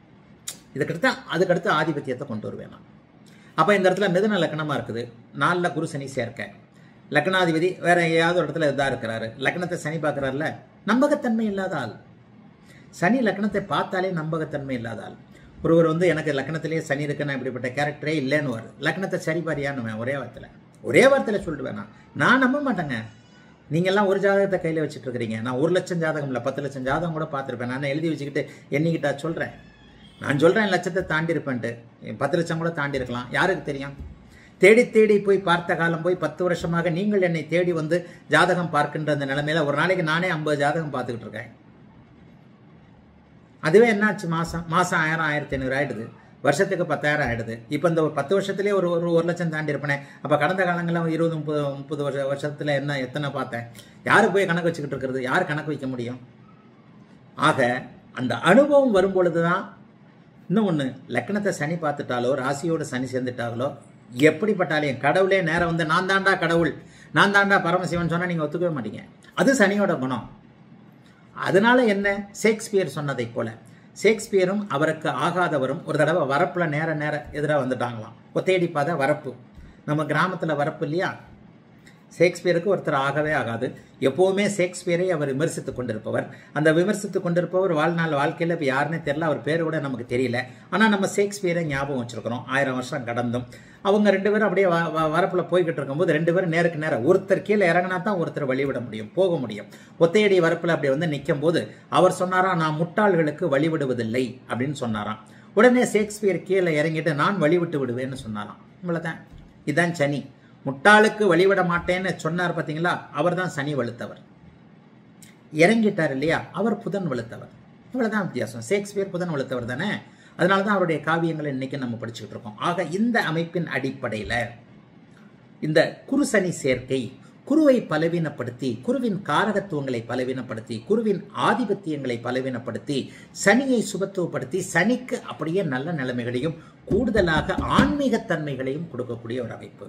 அதுக்கடுத்து ஆதிபத்தியத்தை கொண்டு வருவேன் நான். அப்போ இந்த இடத்துல மிதுன லக்னமாக இருக்குது, 4 குரு சனி சேர்க்க. லக்னாதிபதி வேற எங்கேயாவது ஒரு இடத்துல இதாக இருக்கிறாரு, லக்னத்தை சனி பார்க்குறாருல, நம்பகத்தன்மை இல்லாத ஆள். சனி லக்னத்தை பார்த்தாலே நம்பகத்தன்மை இல்லாத ஆள். ஒருவர் எனக்கு லக்னத்திலேயே சனி இருக்குன்னா இப்படிப்பட்ட கேரக்டரே இல்லைன்னு வரும். லக்னத்தை சரி பாரியான்னு ஒரே வார்த்தையில் சொல்லிடுவேன். நான் நம்ப மாட்டேங்க. நீங்கள்லாம் ஒரு ஜாதகத்தை கையில் வச்சுட்டு இருக்கிறீங்க. நான் 1 லட்சம் ஜாதகம் இல்லை, 10 லட்சம் ஜாதகம் கூட பார்த்துருப்பேன். நான் எழுதி வச்சுக்கிட்டு எண்ணிக்கிட்டா சொல்கிறேன். நான் சொல்கிறேன் லட்சத்தை தாண்டி இருப்பேன்ட்டு, 10 லட்சம் கூட தாண்டி இருக்கலாம், யாருக்கு தெரியும்? தேடி போய் பார்த்த காலம் போய் 10 வருஷமாக நீங்கள் என்னை தேடி வந்து ஜாதகம் பார்க்கின்ற அந்த நிலைமையில ஒரு நாளைக்கு நானே 50 ஜாதகம் பார்த்துக்கிட்டு இருக்கேன். அதுவே என்னாச்சு, மாதம் 1000 1500 ஆகிடுது, வருஷத்துக்கு 10,000 ஆகிடுது. இப்போ இந்த 10 வருஷத்துலேயே ஒரு 1 லட்சம் தாண்டி இருப்பேனே. அப்போ கடந்த காலங்களில் 20 30 வருஷத்தில் எத்தனை பார்த்தேன்? யாரு போய் கணக்கு வச்சுக்கிட்டு இருக்கிறது? யார் கணக்கு வைக்க முடியும்? ஆக அந்த அனுபவம் வரும்பொழுது தான். இன்னும் ஒன்று, லக்னத்தை சனி பார்த்துட்டாலோ ராசியோட சனி சேர்ந்துட்டாலோ எப்படிப்பட்டாலும் கடவுளே நேரம் வந்து நான் தாண்டா கடவுள், நான் தாண்டா பரமசிவன் சொன்னால் நீங்கள் ஒத்துக்கவே மாட்டீங்க. அது சனியோட குணம். அதனால என்ன, ஷேக்ஸ்பியர் சொன்னதை போல ஷேக்ஸ்பியரும் அவருக்கு ஆகாதவரும் ஒரு தடவை வரப்பில் நேர எதிராக வந்துட்டாங்களாம். ஒத்தையடி பாதை வரப்பு, நம்ம கிராமத்தில் வரப்பு இல்லையா. ஷேக்ஸ்பியருக்கு ஒருத்தர் ஆகவே ஆகாது. எப்போவுமே ஷேக்ஸ்பியரை அவர் விமர்சித்து கொண்டிருப்பவர். அந்த விமர்சித்து கொண்டிருப்பவர் வாழ்க்கையில் இப்போ யாருன்னே தெரியல, அவர் பேர் கூட நமக்கு தெரியல. ஆனால் நம்ம ஷேக்ஸ்பியரை ஞாபகம் வச்சிருக்கிறோம் 1000 வருஷம் கடந்தும். அவங்க 2 பேரும் அப்படியே வரப்பில் போய்கிட்டு இருக்கும்போது 2 பேரும் நேருக்கு நேரம், ஒருத்தர் கீழே இறங்கினா தான் ஒருத்தர் வழிவிட முடியும், போக முடியும். ஒத்தையடி வரப்பில் அப்படி வந்து நிற்கும் போது அவர் சொன்னாராம், நான் முட்டாள்களுக்கு வழிவிடுவதில்லை அப்படின்னு சொன்னாராம். உடனே ஷேக்ஸ்பியர் கீழே இறங்கிட்டு நான் வழிவிட்டு விடுவேன்னு சொன்னாராம். இவ்வளவுதான். இதுதான் சனி. முட்டாளுக்கு வழிவிட மாட்டேன்னு சொன்னார் பார்த்தீங்களா, அவர் தான் சனி வலுத்தவர். இறங்கிட்டார் இல்லையா, அவர் புதன் வலுத்தவர். இவ்வளவுதான் வித்தியாசம். ஷேக்ஸ்பியர் புதன் வலுத்தவர் தானே, அதனால தான் அவருடைய காவியங்களை இன்னைக்கு நம்ம படிச்சுக்கிட்டு இருக்கோம். ஆக இந்த அமைப்பின் அடிப்படையில் இந்த குரு சனி சேர்க்கை குருவை பலவீனப்படுத்தி, குருவின் காரகத்துவங்களை பலவீனப்படுத்தி, குருவின் ஆதிபத்தியங்களை பலவீனப்படுத்தி, சனியை சுபத்துவப்படுத்தி, சனிக்கு அப்படியே நல்ல நிலைமைகளையும் கூடுதலாக ஆன்மீகத்தன்மைகளையும் கொடுக்கக்கூடிய ஒரு அமைப்பு.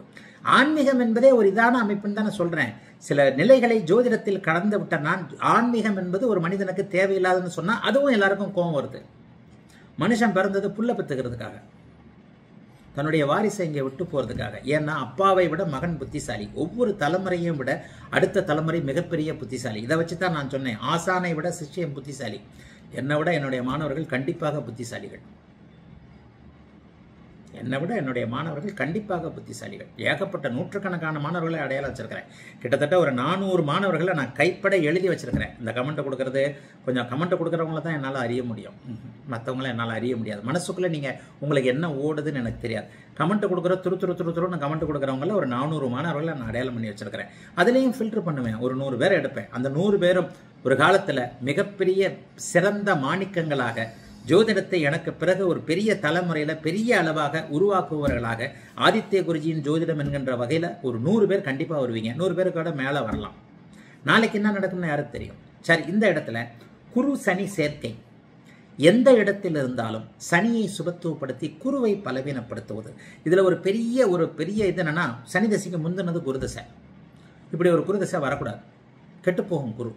ஆன்மீகம் என்பதே ஒரு இதான அமைப்புன்னு தானே சொல்றேன். சில நிலைகளை ஜோதிடத்தில் கடந்து விட்ட நான் ஆன்மீகம் என்பது ஒரு மனிதனுக்கு தேவையில்லாதுன்னு சொன்னா அதுவும் எல்லாருக்கும் கோபம் வருது. மனுஷன் பிறந்தது புல்ல பெத்துக்கிறதுக்காக, தன்னுடைய வாரிசை இங்கே விட்டு போறதுக்காக. ஏன்னா அப்பாவை விட மகன் புத்திசாலி, ஒவ்வொரு தலைமுறையும் விட அடுத்த தலைமுறை மிகப்பெரிய புத்திசாலி. இதை வச்சு தான் நான் சொன்னேன், ஆசானை விட சிஷ்யன் புத்திசாலி. என்னை விட என்னுடைய மாணவர்கள் கண்டிப்பாக புத்திசாலிகள். என்னை விட என்னுடைய மாணவர்கள் கண்டிப்பாக புத்திசாலிகள். ஏகப்பட்ட நூற்றுக்கணக்கான மாணவர்களை அடையாளம் வச்சிருக்கிறேன். கிட்டத்தட்ட ஒரு 400 மாணவர்களை நான் கைப்பட எழுதி வச்சிருக்கிறேன். இந்த கமெண்ட் கொடுக்கறது, கொஞ்சம் கமெண்ட் கொடுக்குறவங்கள தான் என்னால் அறிய முடியும், மற்றவங்கள என்னால் அறிய முடியாது. மனசுக்குள்ளே நீங்கள் உங்களுக்கு என்ன ஓடுதுன்னு எனக்கு தெரியாது. கமெண்ட் கொடுக்குற துருன்னு கமெண்ட் கொடுக்குறவங்கள ஒரு 400 மாணவர்களை நான் அடையாளம் பண்ணி வச்சிருக்கிறேன். அதுலேயும் ஃபில்டர் பண்ணுவேன், ஒரு 100 பேர் எடுப்பேன். அந்த 100 பேரும் ஒரு காலத்தில் மிகப்பெரிய சிறந்த மாணிக்கங்களாக ஜோதிடத்தை எனக்கு பிறகு ஒரு பெரிய தலைமுறையில் பெரிய அளவாக உருவாக்குபவர்களாக ஆதித்ய குருஜியின் ஜோதிடம் என்கின்ற வகையில் ஒரு 100 பேர் கண்டிப்பாக வருவீங்க. 100 பேருக்கோட மேலே வரலாம். நாளைக்கு என்ன நடக்கும்னு யாருக்கு தெரியும். சரி, இந்த இடத்துல குரு சனி சேர்க்கை எந்த இடத்தில் இருந்தாலும் சனியை சுபத்துவப்படுத்தி குருவை பலவீனப்படுத்துவது. இதில் ஒரு பெரிய இது என்னன்னா, சனி தசைக்கு முந்தினது குருதசை. இப்படி ஒரு குருதசை வரக்கூடாது, கெட்டுப்போகும் குரு.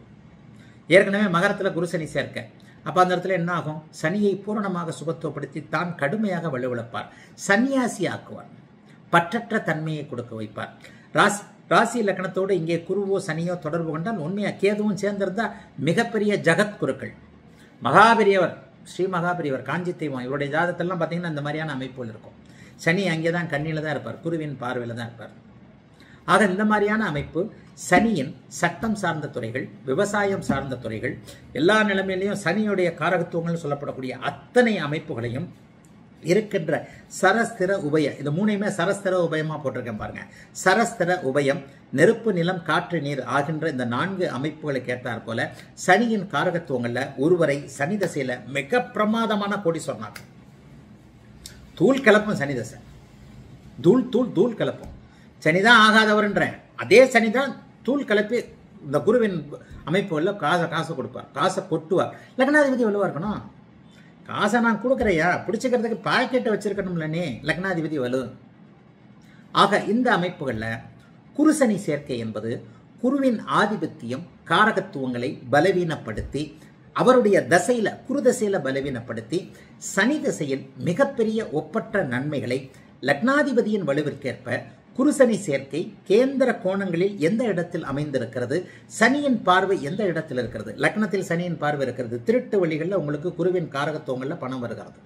ஏற்கனவே மகரத்தில் குரு சனி சேர்க்க, அப்போ அந்த இடத்துல என்ன ஆகும், சனியை பூரணமாக சுபத்துவப்படுத்தி தான் கடுமையாக வலுவிழப்பார், சன்னியாசி ஆக்குவார், பற்றற்ற தன்மையை கொடுக்க வைப்பார். ராசி லக்னத்தோடு இங்கே குருவோ சனியோ தொடர்பு கொண்டால் உண்மையாக கேதுவும் சேர்ந்திருந்தா மிகப்பெரிய ஜகத்குருக்கள். மகாபெரியவர், ஸ்ரீ மகாபெரியவர், காஞ்சி தெய்வம், இவருடைய ஜாதகத்தெல்லாம் பார்த்தீங்கன்னா இந்த மாதிரியான அமைப்புகள் இருக்கும். சனி அங்கே தான் கண்ணியில் தான் இருப்பார், குருவின் பார்வையில் தான் இருப்பார். ஆக இந்த மாதிரியான அமைப்பு சனியின் சட்டம் சார்ந்த துறைகள், விவசாயம் சார்ந்த துறைகள், எல்லா நிலைமையிலையும் சனியுடைய காரகத்துவங்கள் சொல்லப்படக்கூடிய அத்தனை அமைப்புகளையும் இருக்கின்ற சரஸ்திர உபயம், இந்த மூணையுமே சரஸ்திர உபயமா போட்டிருக்கேன் பாருங்க. சரஸ்திர உபயம், நெருப்பு நிலம் காற்று நீர் ஆகின்ற இந்த 4 அமைப்புகளை கேட்டார் போல சனியின் காரகத்துவங்கள்ல ஒருவரை சனி தசையில மிக பிரமாதமான கோடி சொன்னார். தூள் கிளப்பும் சனி தசை, தூள் கிளப்பும். சனிதான் ஆகாதவர்ன்றேன், அதே சனிதான் தூள் கிளப்பி இந்த குருவின் அமைப்புகளில் காசை கொடுப்பார், காசை கொட்டுவார். லக்னாதிபதி வலுவா இருக்கணும். காசை நான் கொடுக்குறையா, பிடிச்சிக்கிறதுக்கு பாக்கெட்டை வச்சிருக்கணும்லனே, லக்னாதிபதி வலு. ஆக இந்த அமைப்புகளில் குருசனி சேர்க்கை என்பது குருவின் ஆதிபத்தியம் காரகத்துவங்களை பலவீனப்படுத்தி, அவருடைய தசையில குரு தசையில பலவீனப்படுத்தி, சனி தசையில் மிகப்பெரிய ஒப்பற்ற நன்மைகளை லக்னாதிபதியின் வலுவிற்கேற்ப குருசனி சேர்க்கை கேந்திர கோணங்களில் எந்த இடத்தில் அமைந்திருக்கிறது, சனியின் பார்வை எந்த இடத்தில் இருக்கிறது. லக்னத்தில் சனியின் பார்வை இருக்கிறது, திருட்டு வழிகளில் உங்களுக்கு குருவின் காரகத்துவங்களில் பணம் வருகிறது.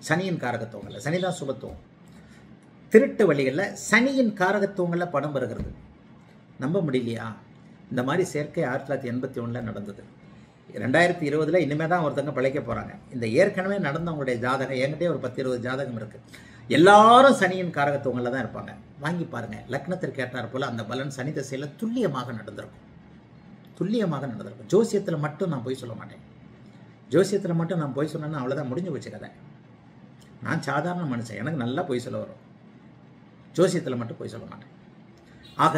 சனியின் காரகத்துவங்களில், சனிதான் சுபத்துவம். திருட்டு வழிகளில் சனியின் காரகத்துவங்களில் பணம் வருகிறது. நம்ப முடியலையா? இந்த மாதிரி சேர்க்கை 1981 நடந்தது. 2020 இனிமே தான் ஒருத்தங்க பிழைக்க போறாங்க. இந்த ஏற்கனவே நடந்தவங்களுடைய ஜாதகம் என்கிட்டே ஒரு 10-20 ஜாதகம் இருக்கு. எல்லாரும் சனியின் காரகத்துவங்களில் தான் இருப்பாங்க. வாங்கி பாருங்க. லக்னத்திற்கு ஏற்றார் போல அந்த பலன் சனி தசையில் துல்லியமாக நடந்திருக்கும். ஜோசியத்தில் மட்டும் நான் போய் சொல்ல மாட்டேன். ஜோசியத்தில் மட்டும் நான் போய் சொன்னேன்னா அவ்வளோதான், முடிஞ்சு வச்சு கதை. நான் சாதாரண மனுஷன், எனக்கு நல்லா போய் சொல்ல வரும். ஜோசியத்தில் மட்டும் போய் சொல்ல மாட்டேன். ஆக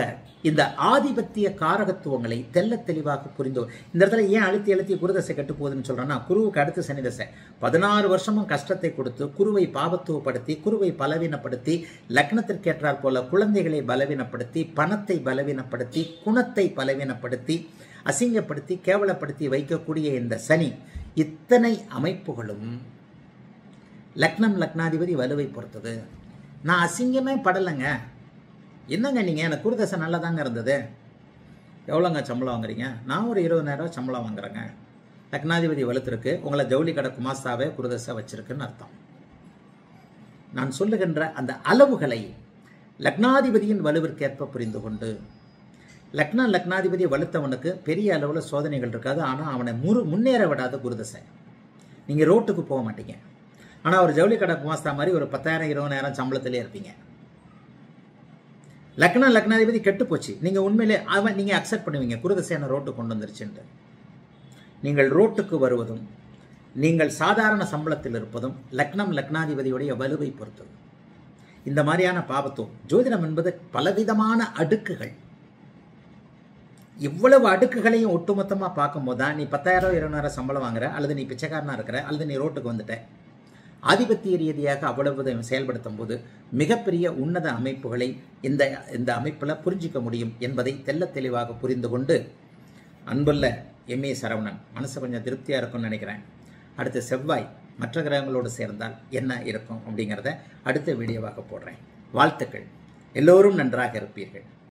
இந்த ஆதிபத்திய காரகத்துவங்களை தெல்ல தெளிவாக புரிந்து, இந்த இடத்துல ஏன் அழுத்தி குருதசை கெட்டு போகுதுன்னு சொல்றேன்னா, குருவுக்கு அடுத்து சனி தசை 16 வருஷமும் கஷ்டத்தை கொடுத்து குருவை பாவத்துவப்படுத்தி, குருவை பலவீனப்படுத்தி, லக்னத்திற்கு ஏற்றார் போல குழந்தைகளை பலவீனப்படுத்தி, பணத்தை பலவீனப்படுத்தி, குணத்தை பலவீனப்படுத்தி, அசிங்கப்படுத்தி, கேவலப்படுத்தி வைக்கக்கூடிய இந்த சனி, இத்தனை அமைப்புகளும் லக்னம் லக்னாதிபதி வலுவை பொறுத்தது. நான் அசிங்கமே படலைங்க. என்னங்க நீங்கள், எனக்கு குருதசை நல்லா தாங்க இருந்தது. எவ்வளோங்க சம்பளம் வாங்குறீங்க? நான் ஒரு 20,000 சம்பளம் வாங்குறேங்க. லக்னாதிபதி வலுத்திருக்கு, உங்களை ஜவுளி கடை குமாஸ்தாவே குருதசை வச்சிருக்குன்னு அர்த்தம். நான் சொல்லுகின்ற அந்த அளவுகளை லக்னாதிபதியின் வலுவிற்கேற்ப புரிந்து கொண்டு, லக்னாதிபதி வலுத்தவனுக்கு பெரிய அளவில் சோதனைகள் இருக்காது. ஆனால் அவனை முன்னேற விடாத குருதசை. நீங்கள் ரோட்டுக்கு போக மாட்டீங்க. ஆனால் ஒரு ஜவுளி கடை குமாஸ்தா மாதிரி ஒரு 10,000 20,000 சம்பளத்திலே இருப்பீங்க. லக்னம் லக்னாதிபதி கெட்டு போச்சு. நீங்கள் உண்மையிலே நீங்கள் அக்செப்ட் பண்ணுவீங்க குருதசேன ரோட்டுக்கு கொண்டு வந்துருச்சுன்ட்டு. நீங்கள் ரோட்டுக்கு வருவதும் நீங்கள் சாதாரண சம்பளத்தில் இருப்பதும் லக்னம் லக்னாதிபதியுடைய வலுவை பொறுத்தது. இந்த மாதிரியான பாவத்துவம் ஜோதிடம் என்பது பலவிதமான அடுக்குகள். இவ்வளவு அடுக்குகளையும் ஒட்டுமொத்தமாக பார்க்கும்போது தான் நீ 10,000 20,000 சம்பளம் வாங்குற, அல்லது நீ பிச்சைக்காரனா இருக்கிற, அல்லது நீ ரோட்டுக்கு வந்துட்ட. ஆதிபத்திய ரீதியாக அவ்வளவு செயல்படுத்தும் போது மிகப்பெரிய உன்னத அமைப்புகளை இந்த அமைப்பில் புரிஞ்சிக்க முடியும் என்பதை தெல்ல தெளிவாக புரிந்து கொண்டு, அன்புள்ள எம்ஏ சரவணன் மனசு கொஞ்சம் திருப்தியாக இருக்கும்னு நினைக்கிறேன். அடுத்து செவ்வாய் மற்ற கிரகங்களோடு சேர்ந்தால் என்ன இருக்கும் அப்படிங்கிறத அடுத்த வீடியோவாக போடுறேன். வாழ்த்துக்கள். எல்லோரும் நன்றாக இருப்பீர்கள்.